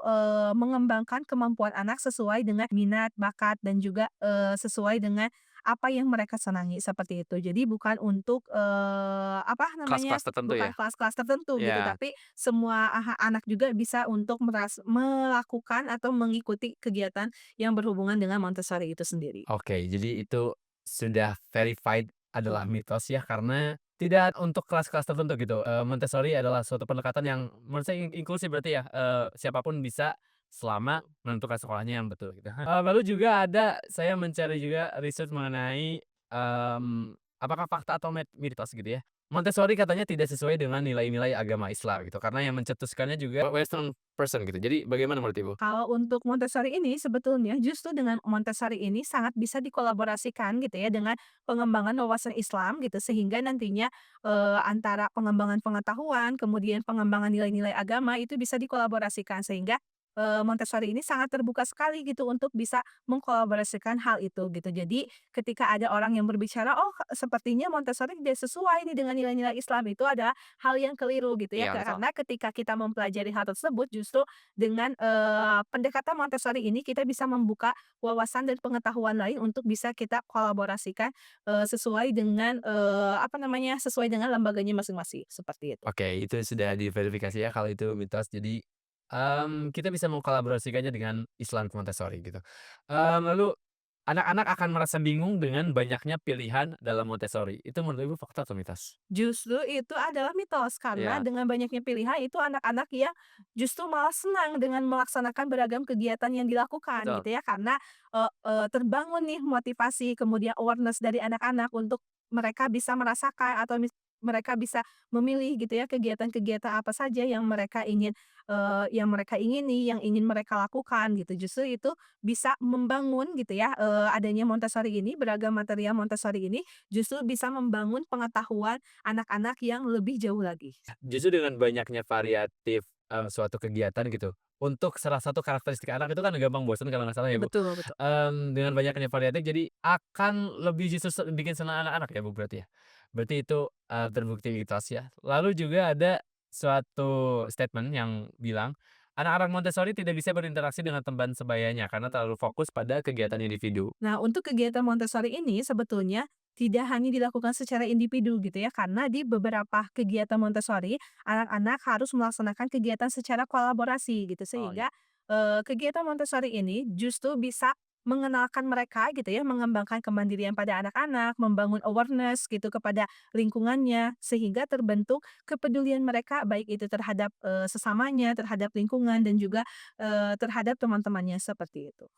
mengembangkan kemampuan anak sesuai dengan minat, bakat, dan juga, sesuai dengan apa yang mereka senangi, seperti itu. Jadi bukan untuk, Kelas-kelas tertentu bukan ya? kelas-kelas tertentu gitu, Ya. tapi semua anak juga bisa untuk melakukan atau mengikuti kegiatan yang berhubungan dengan Montessori itu sendiri. Oke, jadi itu sudah verified adalah mitos ya, karena tidak untuk kelas-kelas tertentu gitu, Montessori adalah suatu pendekatan yang menurut saya inklusif berarti ya, siapa bisa selama menentukan sekolahnya yang betul gitu. Lalu juga ada saya mencari juga research mengenai, apakah fakta atau mitos gitu ya. Montessori katanya tidak sesuai dengan nilai-nilai agama Islam gitu, karena yang mencetuskannya juga western person gitu. Jadi bagaimana menurut Ibu? Kalau untuk Montessori ini sebetulnya justru dengan Montessori ini sangat bisa dikolaborasikan gitu ya dengan pengembangan wawasan Islam gitu sehingga nantinya, antara pengembangan pengetahuan kemudian pengembangan nilai-nilai agama itu bisa dikolaborasikan sehingga, Montessori ini sangat terbuka sekali gitu untuk bisa mengkolaborasikan hal itu gitu. Jadi ketika ada orang yang berbicara, "Oh sepertinya Montessori tidak sesuai nih dengan nilai-nilai Islam," itu adalah hal yang keliru gitu ya Iya betul. karena ketika kita mempelajari hal tersebut justru dengan, pendekatan Montessori ini kita bisa membuka wawasan dan pengetahuan lain untuk bisa kita kolaborasikan, sesuai dengan, sesuai dengan lembaganya masing-masing, seperti itu. Oke, itu sudah diverifikasi ya kalau itu mitos. Jadi, kita bisa mengkolaborasikannya dengan Islam Montessori gitu. Lalu anak-anak akan merasa bingung dengan banyaknya pilihan dalam Montessori. Itu menurut Ibu fakta atau mitos? Justru itu adalah mitos, karena Iya, dengan banyaknya pilihan itu anak-anak yang justru malah senang dengan melaksanakan beragam kegiatan yang dilakukan betul. gitu ya, karena, terbangun nih motivasi kemudian awareness dari anak-anak untuk mereka bisa merasakan atau mereka bisa memilih gitu ya kegiatan-kegiatan apa saja yang mereka ingini, yang ingin mereka lakukan gitu. Justru itu bisa membangun gitu ya, adanya Montessori ini, beragam material Montessori ini justru bisa membangun pengetahuan anak-anak yang lebih jauh lagi. Justru dengan banyaknya variatif, suatu kegiatan gitu, untuk salah satu karakteristik anak itu kan gampang bosan kalau nggak salah ya, Bu. Betul betul. Dengan banyaknya variatif jadi akan lebih justru bikin senang anak-anak ya, Bu, berarti ya? Berarti itu, terbukti mitos ya. Lalu juga ada suatu statement yang bilang, anak-anak Montessori tidak bisa berinteraksi dengan teman sebayanya karena terlalu fokus pada kegiatan individu. Nah, untuk kegiatan Montessori ini sebetulnya tidak hanya dilakukan secara individu gitu ya, karena di beberapa kegiatan Montessori, anak-anak harus melaksanakan kegiatan secara kolaborasi gitu, Oh, iya. sehingga, kegiatan Montessori ini justru bisa mengenalkan mereka gitu ya, mengembangkan kemandirian pada anak-anak, membangun awareness gitu kepada lingkungannya, sehingga terbentuk kepedulian mereka baik itu terhadap, sesamanya, terhadap lingkungan, dan juga, terhadap teman-temannya, seperti itu.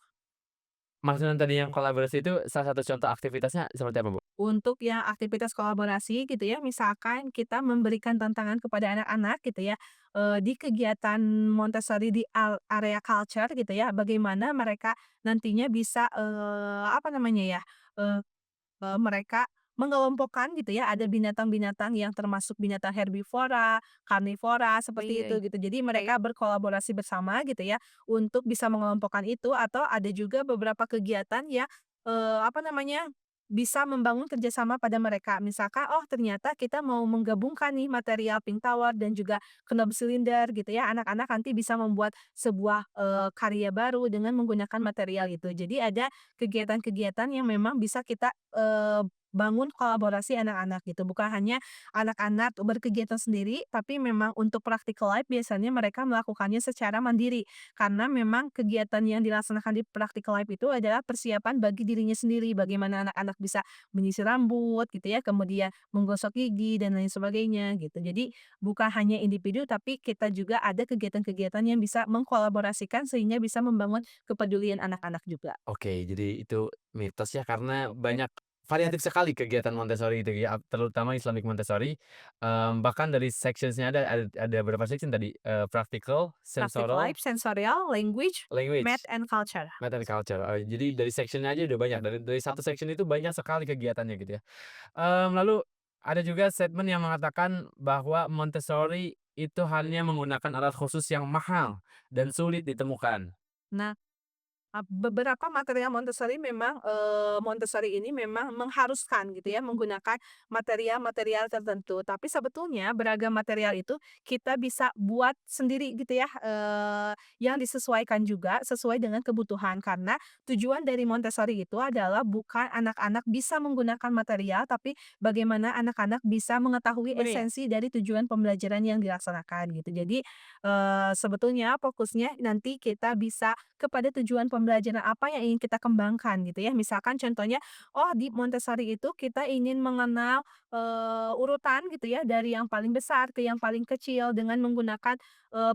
Maksudnya tadi yang kolaborasi itu salah satu contoh aktivitasnya seperti apa, Bu? Untuk yang aktivitas kolaborasi gitu ya, misalkan kita memberikan tantangan kepada anak-anak gitu ya, di kegiatan Montessori di area culture gitu ya, bagaimana mereka nantinya bisa, mereka mengelompokkan gitu ya, ada binatang-binatang yang termasuk binatang herbivora, karnivora, seperti Iya, itu gitu. Jadi mereka berkolaborasi bersama gitu ya, untuk bisa mengelompokkan itu atau ada juga beberapa kegiatan yang, apa namanya, bisa membangun kerjasama pada mereka. Misalkan, oh ternyata kita mau menggabungkan nih material pink tower dan juga knob silinder gitu ya, anak-anak nanti bisa membuat sebuah, karya baru dengan menggunakan material itu. Jadi ada kegiatan-kegiatan yang memang bisa kita, bangun kolaborasi anak-anak gitu, bukan hanya anak-anak berkegiatan sendiri, tapi memang untuk practical life biasanya mereka melakukannya secara mandiri. Karena memang kegiatan yang dilaksanakan di practical life itu adalah persiapan bagi dirinya sendiri, bagaimana anak-anak bisa menyisir rambut gitu ya, kemudian menggosok gigi dan lain sebagainya gitu. Jadi bukan hanya individu, tapi kita juga ada kegiatan-kegiatan yang bisa mengkolaborasikan sehingga bisa membangun kepedulian anak-anak juga. Oke, jadi itu mitos ya karena banyak variatif sekali kegiatan Montessori itu ya, terutama Islamic Montessori, bahkan dari sections-nya ada berapa section tadi? Practical, Practical sensorial, life, sensorial, language, math language, and culture. math and culture. Jadi dari section-nya aja udah banyak, dari satu section itu banyak sekali kegiatannya gitu ya. Lalu ada juga statement yang mengatakan bahwa Montessori itu hanya menggunakan alat khusus yang mahal dan sulit ditemukan. Nah, beberapa material Montessori memang, Montessori ini memang mengharuskan gitu ya menggunakan material-material tertentu, tapi sebetulnya beragam material itu kita bisa buat sendiri gitu ya, yang disesuaikan juga sesuai dengan kebutuhan. Karena tujuan dari Montessori itu adalah bukan anak-anak bisa menggunakan material, tapi bagaimana anak-anak bisa mengetahui bener. esensi dari tujuan pembelajaran yang dilaksanakan gitu. Jadi, sebetulnya fokusnya nanti kita bisa kepada tujuan pembelajaran apa yang ingin kita kembangkan gitu ya. Misalkan contohnya, oh di Montessori itu kita ingin mengenal, urutan gitu ya dari yang paling besar ke yang paling kecil dengan menggunakan,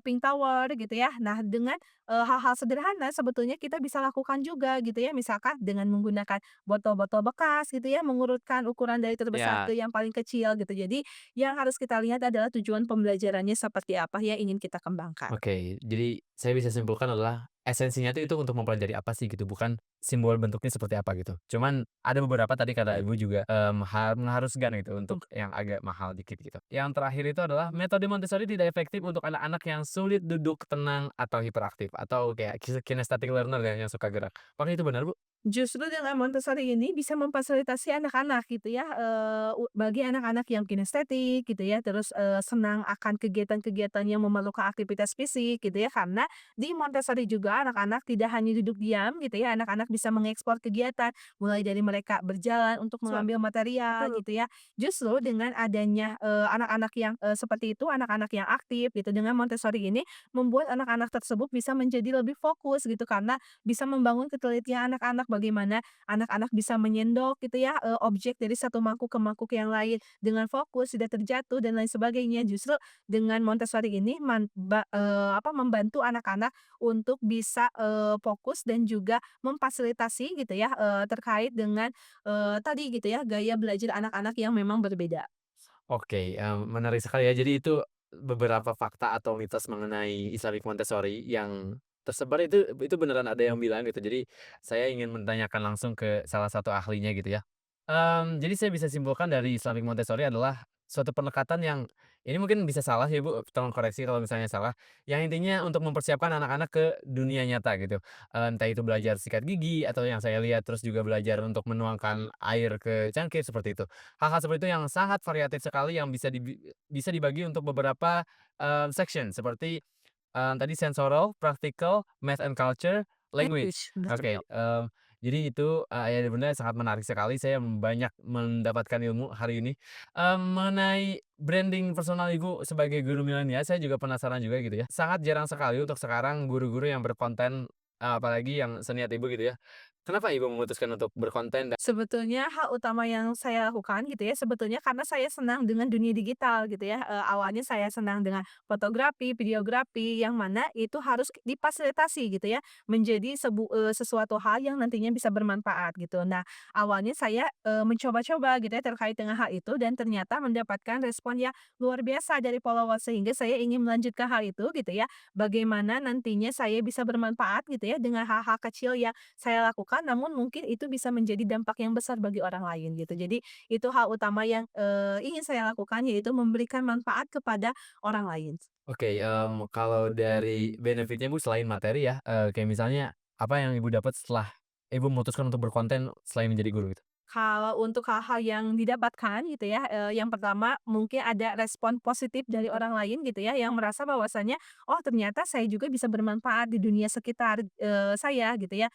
pink tower gitu ya. Nah dengan, hal-hal sederhana sebetulnya kita bisa lakukan juga gitu ya. Misalkan dengan menggunakan botol-botol bekas gitu ya, mengurutkan ukuran dari terbesar Ya. ke yang paling kecil gitu. Jadi yang harus kita lihat adalah tujuan pembelajarannya seperti apa yang ingin kita kembangkan. Oke, jadi saya bisa simpulkan adalah esensinya itu untuk mempelajari apa sih gitu, bukan simbol bentuknya seperti apa gitu. Cuman ada beberapa tadi kata Ibu juga, mengharuskan gitu untuk yang agak mahal dikit gitu. Yang terakhir itu adalah metode Montessori tidak efektif untuk anak-anak yang sulit duduk tenang atau hiperaktif atau kayak kinesthetic learner ya yang suka gerak. Apakah itu benar, Bu? Justru dengan Montessori ini bisa memfasilitasi anak-anak gitu ya, bagi anak-anak yang kinestetik gitu ya, terus, senang akan kegiatan-kegiatan yang memerlukan aktivitas fisik gitu ya, karena di Montessori juga anak-anak tidak hanya duduk diam gitu ya, anak-anak bisa mengekspor kegiatan, mulai dari mereka berjalan untuk mengambil material Betul. gitu ya. Justru dengan adanya, anak-anak yang, seperti itu, anak-anak yang aktif gitu, dengan Montessori ini membuat anak-anak tersebut bisa menjadi lebih fokus gitu, karena bisa membangun ketelitian anak-anak, bagaimana anak-anak bisa menyendok gitu ya, objek dari satu mangkuk ke mangkuk yang lain dengan fokus, tidak terjatuh dan lain sebagainya. Justru dengan Montessori ini membantu anak-anak untuk bisa, fokus dan juga memfasilitasi gitu ya, terkait dengan, tadi gitu ya, gaya belajar anak-anak yang memang berbeda. Oke, menarik sekali ya. Jadi itu beberapa fakta atau mitos mengenai Islamic Montessori yang tersebar itu beneran ada yang bilang gitu. Jadi saya ingin menanyakan langsung ke salah satu ahlinya gitu ya. Jadi saya bisa simpulkan dari Islamic Montessori adalah suatu pendekatan yang ini mungkin bisa salah ya Bu, tolong koreksi kalau misalnya salah. Yang intinya untuk mempersiapkan anak-anak ke dunia nyata gitu. Entah itu belajar sikat gigi atau yang saya lihat terus juga belajar untuk menuangkan air ke cangkir seperti itu. Hal-hal seperti itu yang sangat variatif sekali yang bisa dibagi untuk beberapa, section seperti, tadi sensorial, practical, math and culture, language. Language, betul. Oke, jadi itu, ya benar sangat menarik sekali saya banyak mendapatkan ilmu hari ini. Mengenai branding personal Ibu sebagai guru milenial saya juga penasaran juga gitu ya. Sangat jarang sekali untuk sekarang guru-guru yang berkonten, apalagi yang seniat Ibu gitu ya. Kenapa Ibu memutuskan untuk berkonten Sebetulnya hal utama yang saya lakukan gitu ya, sebetulnya karena saya senang dengan dunia digital gitu ya, awalnya saya senang dengan fotografi, videografi, yang mana itu harus difasilitasi gitu ya, menjadi sesuatu hal yang nantinya bisa bermanfaat gitu. Nah, awalnya saya, mencoba-coba gitu ya terkait dengan hal itu dan ternyata mendapatkan respon yang luar biasa dari follower, sehingga saya ingin melanjutkan hal itu gitu ya. Bagaimana nantinya saya bisa bermanfaat gitu ya dengan hal-hal kecil yang saya lakukan lakukan, namun mungkin itu bisa menjadi dampak yang besar bagi orang lain gitu. Jadi itu hal utama yang, ingin saya lakukan, yaitu memberikan manfaat kepada orang lain. Oke, kalau dari benefitnya Bu selain materi ya, kayak misalnya apa yang Ibu dapat setelah Ibu memutuskan untuk berkonten selain menjadi guru gitu? Kalau untuk hal-hal yang didapatkan gitu ya, yang pertama mungkin ada respon positif dari orang lain gitu ya, yang merasa bahwasanya, "Oh ternyata saya juga bisa bermanfaat di dunia sekitar, saya," gitu ya,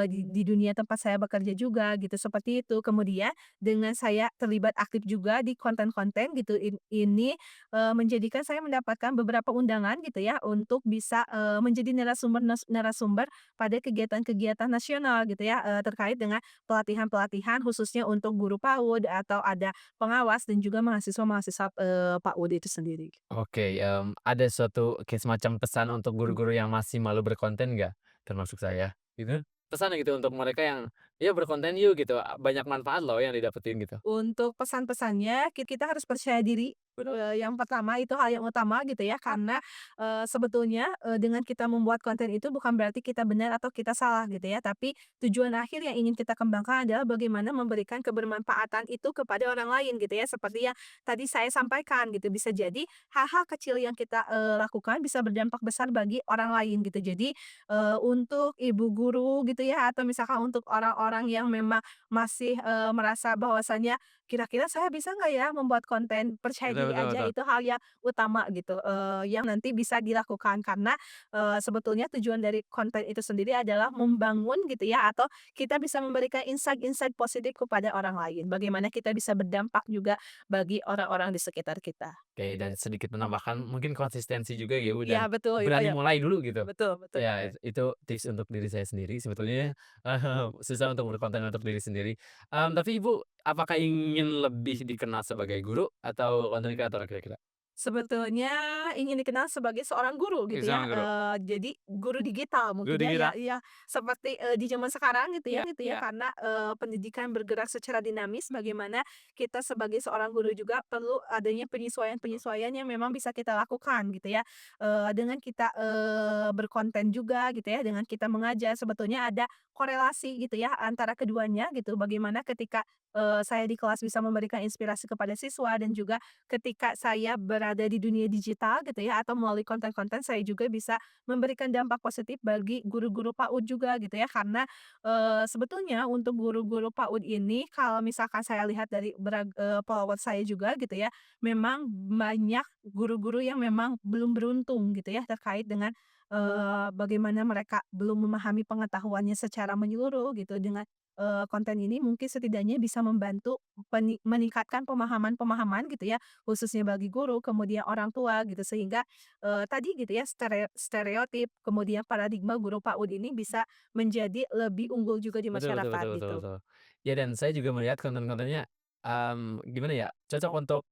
di dunia tempat saya bekerja juga gitu, seperti itu. Kemudian dengan saya terlibat aktif juga di konten-konten gitu, ini, menjadikan saya mendapatkan beberapa undangan gitu ya, untuk bisa, menjadi narasumber pada kegiatan-kegiatan nasional gitu ya, terkait dengan pelatihan-pelatihan khususnya untuk guru PAUD atau ada pengawas dan juga mahasiswa-mahasiswa, PAUD itu sendiri. Oke, ada suatu kayak semacam pesan untuk guru-guru yang masih malu berkonten nggak? Termasuk saya, gitu. Pesan gitu untuk mereka yang, "Ya berkonten yuk," gitu, "banyak manfaat loh yang didapetin," gitu. Untuk pesan-pesannya kita harus percaya diri, yang pertama itu hal yang utama gitu ya karena, sebetulnya, dengan kita membuat konten itu bukan berarti kita benar atau kita salah gitu ya, tapi tujuan akhir yang ingin kita kembangkan adalah bagaimana memberikan kebermanfaatan itu kepada orang lain gitu ya, seperti yang tadi saya sampaikan gitu. Bisa jadi hal-hal kecil yang kita, lakukan bisa berdampak besar bagi orang lain gitu. Jadi, untuk ibu guru gitu ya atau misalkan untuk orang-orang yang memang masih, merasa bahwasannya, "Kira-kira saya bisa nggak ya membuat konten?" Percaya Betul diri betul aja betul. itu hal yang utama gitu, yang nanti bisa dilakukan karena, sebetulnya tujuan dari konten itu sendiri adalah membangun gitu ya atau kita bisa memberikan insight-insight positif kepada orang lain. Bagaimana kita bisa berdampak juga bagi orang-orang di sekitar kita. Oke, dan sedikit menambahkan mungkin konsistensi juga ya, Bu, Iya dan betul, oh berani ya, mulai dulu gitu. betul betul. Ya, itu tips untuk diri saya sendiri sebetulnya, susah untuk berkonten untuk diri sendiri. Tapi Ibu, apakah ingin lebih dikenal sebagai guru atau content creator kira-kira? Sebetulnya ingin dikenal sebagai seorang guru gitu ya, Seorang guru, jadi guru digital guru mungkin ya, ya digital? ya seperti, di zaman sekarang Iya gitu ya iya. karena, pendidikan bergerak secara dinamis bagaimana kita sebagai seorang guru juga perlu adanya penyesuaian-penyesuaian yang memang bisa kita lakukan gitu ya, dengan kita, berkonten juga gitu ya, dengan kita mengajar sebetulnya ada korelasi gitu ya antara keduanya gitu, bagaimana ketika, saya di kelas bisa memberikan inspirasi kepada siswa dan juga ketika saya berada di dunia digital gitu ya atau melalui konten-konten saya juga bisa memberikan dampak positif bagi guru-guru PAUD juga gitu ya karena, sebetulnya untuk guru-guru PAUD ini kalau misalkan saya lihat dari follower saya juga gitu ya, memang banyak guru-guru yang memang belum beruntung gitu ya terkait dengan, bagaimana mereka belum memahami pengetahuannya secara menyeluruh gitu dengan, konten ini mungkin setidaknya bisa membantu meningkatkan pemahaman-pemahaman gitu ya khususnya bagi guru, kemudian orang tua gitu sehingga, tadi gitu ya stereotip, kemudian paradigma guru PAUD ini bisa menjadi lebih unggul juga di Betul betul masyarakat betul betul gitu. betul. Ya dan saya juga melihat konten-kontennya, gimana ya, cocok untuk,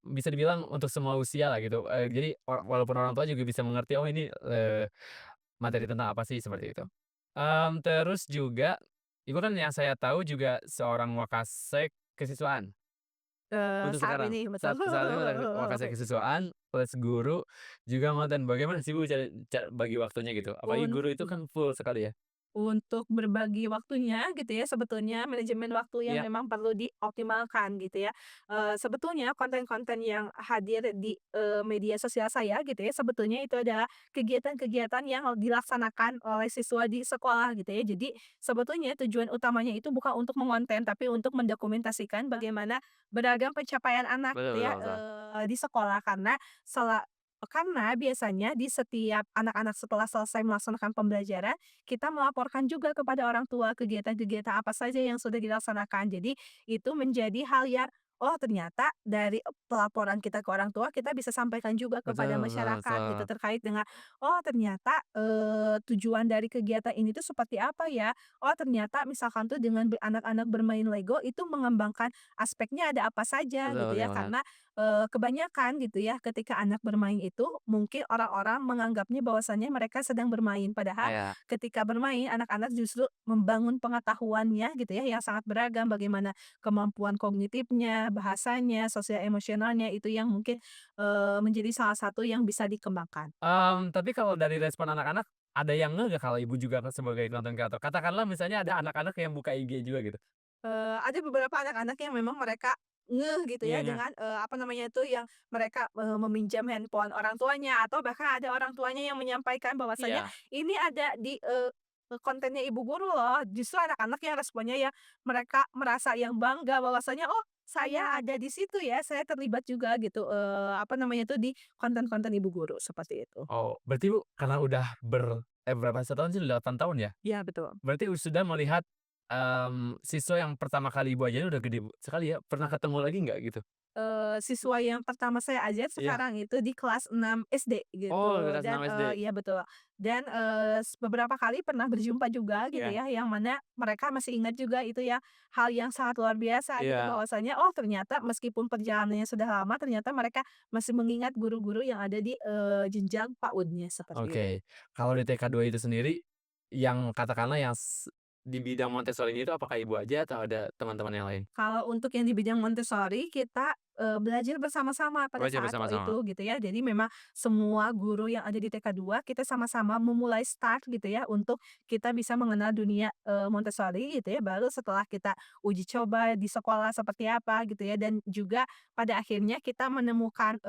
bisa dibilang untuk semua usia lah gitu, jadi walaupun orang tua juga bisa mengerti, oh ini, materi tentang apa sih, seperti itu. Terus juga, Ibu kan yang saya tahu juga seorang wakasek kesiswaan untuk Saat sekarang. ini betul. Saat ini wakasek kesiswaan plus guru juga konten. Bagaimana sih Bu bagi waktunya gitu? Apalagi Un guru itu kan full sekali ya? Untuk berbagi waktunya gitu ya, sebetulnya manajemen waktu yang Iya. memang perlu dioptimalkan gitu ya. Sebetulnya konten-konten yang hadir di, media sosial saya gitu ya, sebetulnya itu adalah kegiatan-kegiatan yang dilaksanakan oleh siswa di sekolah gitu ya. Jadi sebetulnya tujuan utamanya itu bukan untuk mengonten, tapi untuk mendokumentasikan bagaimana beragam pencapaian anak Betul gitu betul ya, betul. di sekolah. Karena biasanya di setiap anak-anak setelah selesai melaksanakan pembelajaran kita melaporkan juga kepada orang tua kegiatan-kegiatan apa saja yang sudah dilaksanakan. Jadi itu menjadi hal yang, oh ternyata dari pelaporan kita ke orang tua, kita bisa sampaikan juga kepada Betul betul masyarakat gitu betul. terkait dengan, oh ternyata, tujuan dari kegiatan ini tuh seperti apa ya? Oh ternyata misalkan tuh dengan anak-anak bermain Lego itu mengembangkan aspeknya ada apa saja Betul gitu ya. betul. Karena, kebanyakan gitu ya ketika anak bermain itu mungkin orang-orang menganggapnya bahwasannya mereka sedang bermain, padahal Kayak ketika bermain, anak-anak justru membangun pengetahuannya gitu ya, yang sangat beragam, bagaimana kemampuan kognitifnya, bahasanya, sosial emosionalnya, itu yang mungkin, menjadi salah satu yang bisa dikembangkan. Tapi kalau dari respon anak-anak, ada yang nggak kalau Ibu juga kan sebagai content creator? Katakanlah misalnya ada anak-anak yang buka IG juga gitu. Ada beberapa anak-anak yang memang mereka ngeh gitu Iya ya iya. dengan, apa namanya itu, yang mereka, meminjam handphone orang tuanya atau bahkan ada orang tuanya yang menyampaikan bahwasanya, Iya. "Ini ada di, kontennya ibu guru loh." Justru anak-anak yang responnya yang mereka merasa yang bangga bahwasanya, "Oh, saya ada di situ ya, saya terlibat juga," gitu, apa namanya itu, di konten-konten ibu guru, seperti itu. Oh, berarti Bu karena udah berapa setahun sih, 8 tahun ya? Iya, betul. Berarti sudah melihat, siswa yang pertama kali Ibu ajarin udah gede sekali ya, pernah ketemu lagi nggak gitu? Siswa yang pertama saya ajar Iya. sekarang itu di kelas 6 SD Oh, gitu kelas dan 6 SD. iya betul, dan, beberapa kali pernah berjumpa juga gitu Iya. ya, yang mana mereka masih ingat juga itu ya, hal yang sangat luar biasa gitu Iya. bahwasanya, oh ternyata meskipun perjalanannya sudah lama, ternyata mereka masih mengingat guru-guru yang ada di, jenjang PAUD-nya, seperti itu. Oke. Kalau di TK2 itu sendiri, yang katakanlah yang di bidang Montessori itu apakah Ibu aja atau ada teman-teman yang lain? Kalau untuk yang di bidang Montessori kita, belajar bersama-sama pada Belajar saat bersama-sama? itu gitu ya. Jadi memang semua guru yang ada di TK2 kita sama-sama memulai start gitu ya untuk kita bisa mengenal dunia, Montessori gitu ya. Baru setelah kita uji coba di sekolah seperti apa gitu ya dan juga pada akhirnya kita menemukan,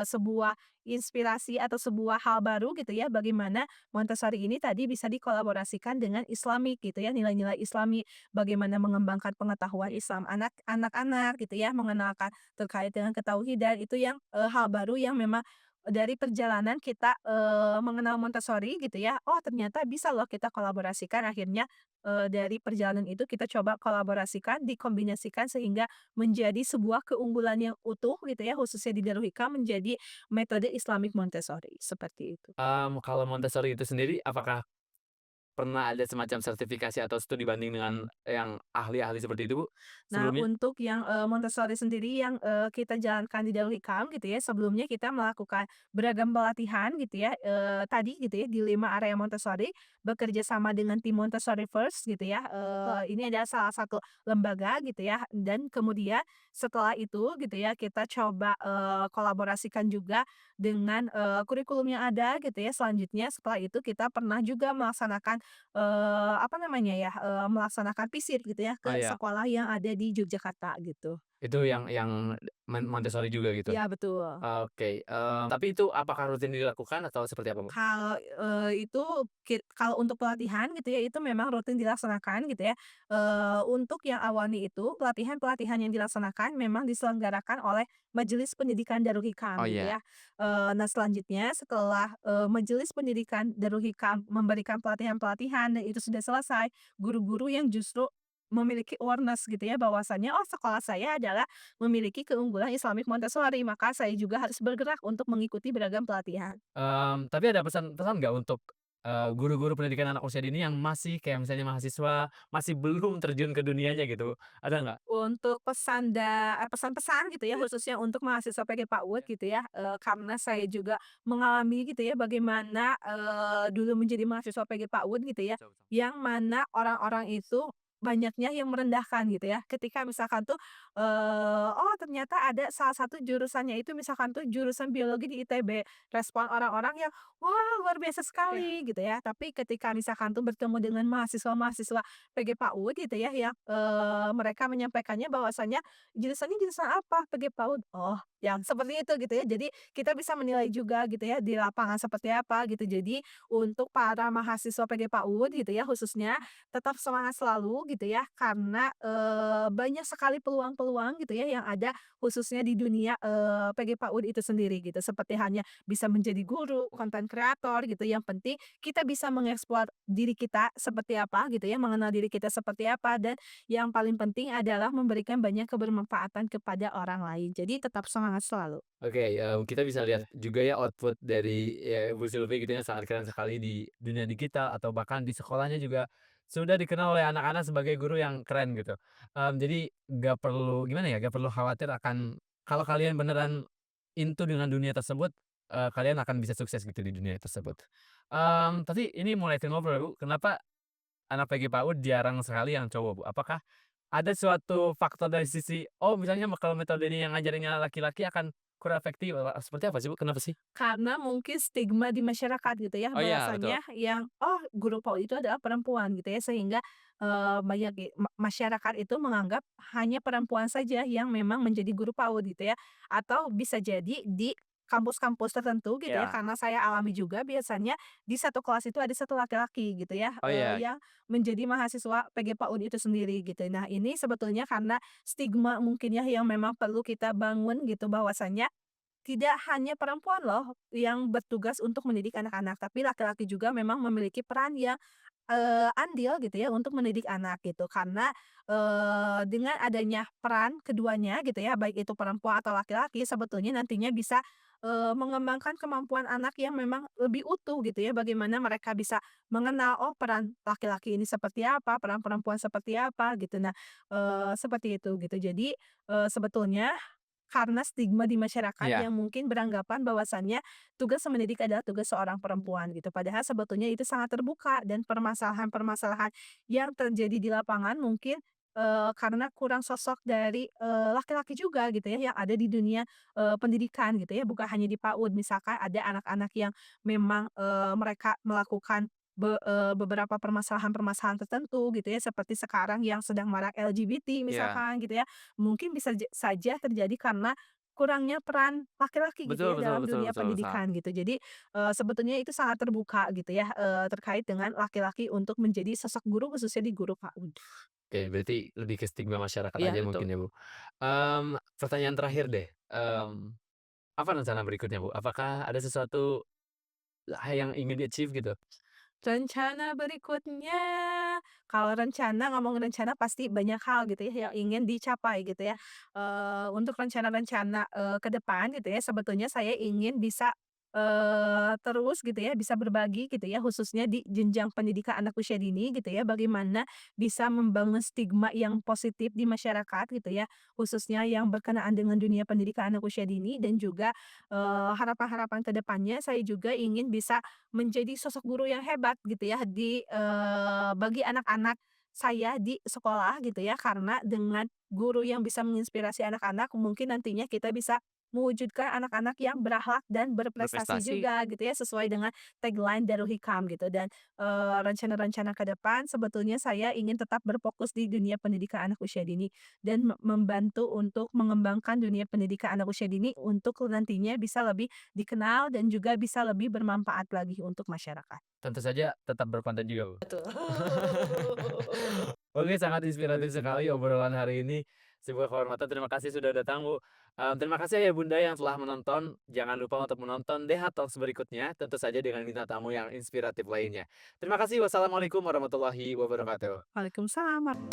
sebuah inspirasi atau sebuah hal baru gitu ya, bagaimana Montessori ini tadi bisa dikolaborasikan dengan Islamik gitu ya, nilai-nilai Islami. Bagaimana mengembangkan pengetahuan Islam anak-anak gitu ya, mengenalkan terkait dengan ketauhidan itu yang, hal baru yang memang dari perjalanan kita, mengenal Montessori gitu ya, oh ternyata bisa loh kita kolaborasikan akhirnya, dari perjalanan itu kita coba kolaborasikan, dikombinasikan sehingga menjadi sebuah keunggulan yang utuh gitu ya, khususnya di Darul Hikam menjadi metode Islamic Montessori, seperti itu. Kalau Montessori itu sendiri apakah pernah ada semacam sertifikasi atau studi banding dengan yang ahli-ahli seperti itu, Bu, Nah, sebelumnya? untuk yang, Montessori sendiri yang, kita jalankan di Darul Hikam gitu ya, sebelumnya kita melakukan beragam pelatihan gitu ya, tadi gitu ya, di 5 area Montessori, bekerja sama dengan tim Montessori First gitu ya, ini adalah salah satu lembaga gitu ya, dan kemudian setelah itu gitu ya, kita coba, kolaborasikan juga dengan, kurikulum yang ada gitu ya. Selanjutnya setelah itu kita pernah juga melaksanakan apa namanya ya, melaksanakan visit gitu ya Oh ke iya, sekolah yang ada di Yogyakarta gitu. itu yang Montessori juga gitu? Iya betul. Oke, tapi itu apakah rutin dilakukan atau seperti apa, Bu? Kalau, itu kalau untuk pelatihan gitu ya, itu memang rutin dilaksanakan gitu ya. Untuk yang awalnya itu, pelatihan-pelatihan yang dilaksanakan memang diselenggarakan oleh Majelis Pendidikan Darul Oh Hikam gitu iya. ya. Nah selanjutnya setelah, Majelis Pendidikan Darul Hikam memberikan pelatihan-pelatihan dan itu sudah selesai, guru-guru yang justru memiliki awareness gitu ya, bahwasannya, "Oh sekolah saya adalah memiliki keunggulan Islamic Montessori," maka saya juga harus bergerak untuk mengikuti beragam pelatihan. Tapi ada pesan-pesan nggak untuk, guru-guru pendidikan anak usia dini yang masih kayak misalnya mahasiswa, masih belum terjun ke dunianya gitu, ada nggak? Untuk pesan-pesan gitu ya, khususnya untuk mahasiswa PG PAUD gitu ya, karena saya juga mengalami gitu ya, bagaimana, dulu menjadi mahasiswa PG PAUD gitu ya, yang mana orang-orang itu banyaknya yang merendahkan gitu ya. Ketika misalkan tuh, oh ternyata ada salah satu jurusannya itu misalkan tuh jurusan biologi di ITB, respon orang-orang yang, "Wah luar biasa Iya. sekali," gitu ya. Tapi ketika misalkan tuh bertemu dengan mahasiswa-mahasiswa PG PAUD gitu ya, yang, mereka menyampaikannya bahwasanya, "Jurusannya jurusan apa?" "PG PAUD." "Oh," yang seperti itu gitu ya. Jadi kita bisa menilai juga gitu ya di lapangan seperti apa gitu. Jadi untuk para mahasiswa PG PAUD gitu ya khususnya, tetap semangat selalu gitu ya karena, banyak sekali peluang-peluang gitu ya yang ada khususnya di dunia, PG PAUD itu sendiri gitu. Seperti hanya bisa menjadi guru, konten kreator gitu, yang penting kita bisa mengeksplor diri kita seperti apa gitu ya, mengenal diri kita seperti apa, dan yang paling penting adalah memberikan banyak kebermanfaatan kepada orang lain. Jadi tetap semangat selalu. Oke, kita bisa lihat juga ya output dari, ya Ibu Sylvie gitu ya, sangat keren sekali di dunia digital atau bahkan di sekolahnya juga sudah dikenal oleh anak-anak sebagai guru yang keren gitu. Jadi nggak perlu gimana ya, nggak perlu khawatir akan kalau kalian beneran into dengan dunia tersebut, kalian akan bisa sukses gitu di dunia tersebut. Tapi ini mulai ngobrol Bu, kenapa anak PG PAUD jarang sekali yang cowok Bu? Apakah ada suatu faktor dari sisi, oh misalnya kalau metode ini yang ngajarinnya laki-laki akan kurang efektif, seperti apa sih Bu? Kenapa sih? Karena mungkin stigma di masyarakat gitu ya, Oh iya, betul. bahwasanya yang, "Oh, guru PAUD itu adalah perempuan," gitu ya, sehingga, banyak masyarakat itu menganggap hanya perempuan saja yang memang menjadi guru PAUD gitu ya. Atau bisa jadi di kampus-kampus tertentu gitu ya, Iya. karena saya alami juga biasanya di satu kelas itu ada satu laki-laki gitu ya, Oh iya. yang menjadi mahasiswa PG PAUD itu sendiri gitu. Nah, ini sebetulnya karena stigma mungkin ya yang memang perlu kita bangun gitu, bahwasanya tidak hanya perempuan loh yang bertugas untuk mendidik anak-anak, tapi laki-laki juga memang memiliki peran yang, andil gitu ya untuk mendidik anak gitu. Karena, dengan adanya peran keduanya gitu ya, baik itu perempuan atau laki-laki, sebetulnya nantinya bisa, mengembangkan kemampuan anak yang memang lebih utuh gitu ya, bagaimana mereka bisa mengenal, oh peran laki-laki ini seperti apa, peran perempuan seperti apa gitu. Nah, seperti itu gitu. Jadi, sebetulnya karena stigma di masyarakat Iya. yang mungkin beranggapan bahwasannya tugas mendidik adalah tugas seorang perempuan gitu. Padahal sebetulnya itu sangat terbuka dan permasalahan-permasalahan yang terjadi di lapangan mungkin, karena kurang sosok dari, laki-laki juga gitu ya yang ada di dunia, pendidikan gitu ya, bukan hanya di PAUD. Misalkan ada anak-anak yang memang, mereka melakukan beberapa permasalahan-permasalahan tertentu gitu ya, seperti sekarang yang sedang marak LGBT Iya. misalkan gitu ya. Mungkin bisa saja terjadi karena kurangnya peran laki-laki gitu Betul ya betul dalam betul dunia betul, pendidikan gitu. Jadi, sebetulnya itu sangat terbuka gitu ya, terkait dengan laki-laki untuk menjadi sosok guru khususnya di guru PAUD. Oke, berarti lebih ke stigma masyarakat Iya aja betul. mungkin ya, Bu. Pertanyaan terakhir deh, apa rencana berikutnya, Bu? Apakah ada sesuatu yang ingin di-achieve gitu? Rencana berikutnya, kalau rencana ngomongin rencana pasti banyak hal gitu ya yang ingin dicapai gitu ya. Untuk rencana-rencana, ke depan gitu ya, sebetulnya saya ingin bisa, terus gitu ya, bisa berbagi gitu ya, khususnya di jenjang pendidikan anak usia dini gitu ya, bagaimana bisa membangun stigma yang positif di masyarakat gitu ya, khususnya yang berkenaan dengan dunia pendidikan anak usia dini dan juga, harapan-harapan ke depannya saya juga ingin bisa menjadi sosok guru yang hebat gitu ya di, bagi anak-anak saya di sekolah gitu ya, karena dengan guru yang bisa menginspirasi anak-anak mungkin nantinya kita bisa mewujudkan anak-anak yang berakhlak dan berprestasi Berprestasi. juga gitu ya, sesuai dengan tagline Darul Hikam gitu. Dan, rencana-rencana ke depan sebetulnya saya ingin tetap berfokus di dunia pendidikan anak usia dini dan membantu untuk mengembangkan dunia pendidikan anak usia dini untuk nantinya bisa lebih dikenal dan juga bisa lebih bermanfaat lagi untuk masyarakat. Tentu saja tetap berkonten juga, Bu. Betul. Oke, sangat inspiratif sekali obrolan hari ini. Sebuah kehormatan, terima kasih sudah datang, Bu. Terima kasih ya Bunda yang telah menonton. Jangan lupa untuk menonton DH Talks berikutnya, tentu saja dengan bintang tamu yang inspiratif lainnya. Terima kasih. Wassalamualaikum warahmatullahi wabarakatuh. Waalaikumsalam.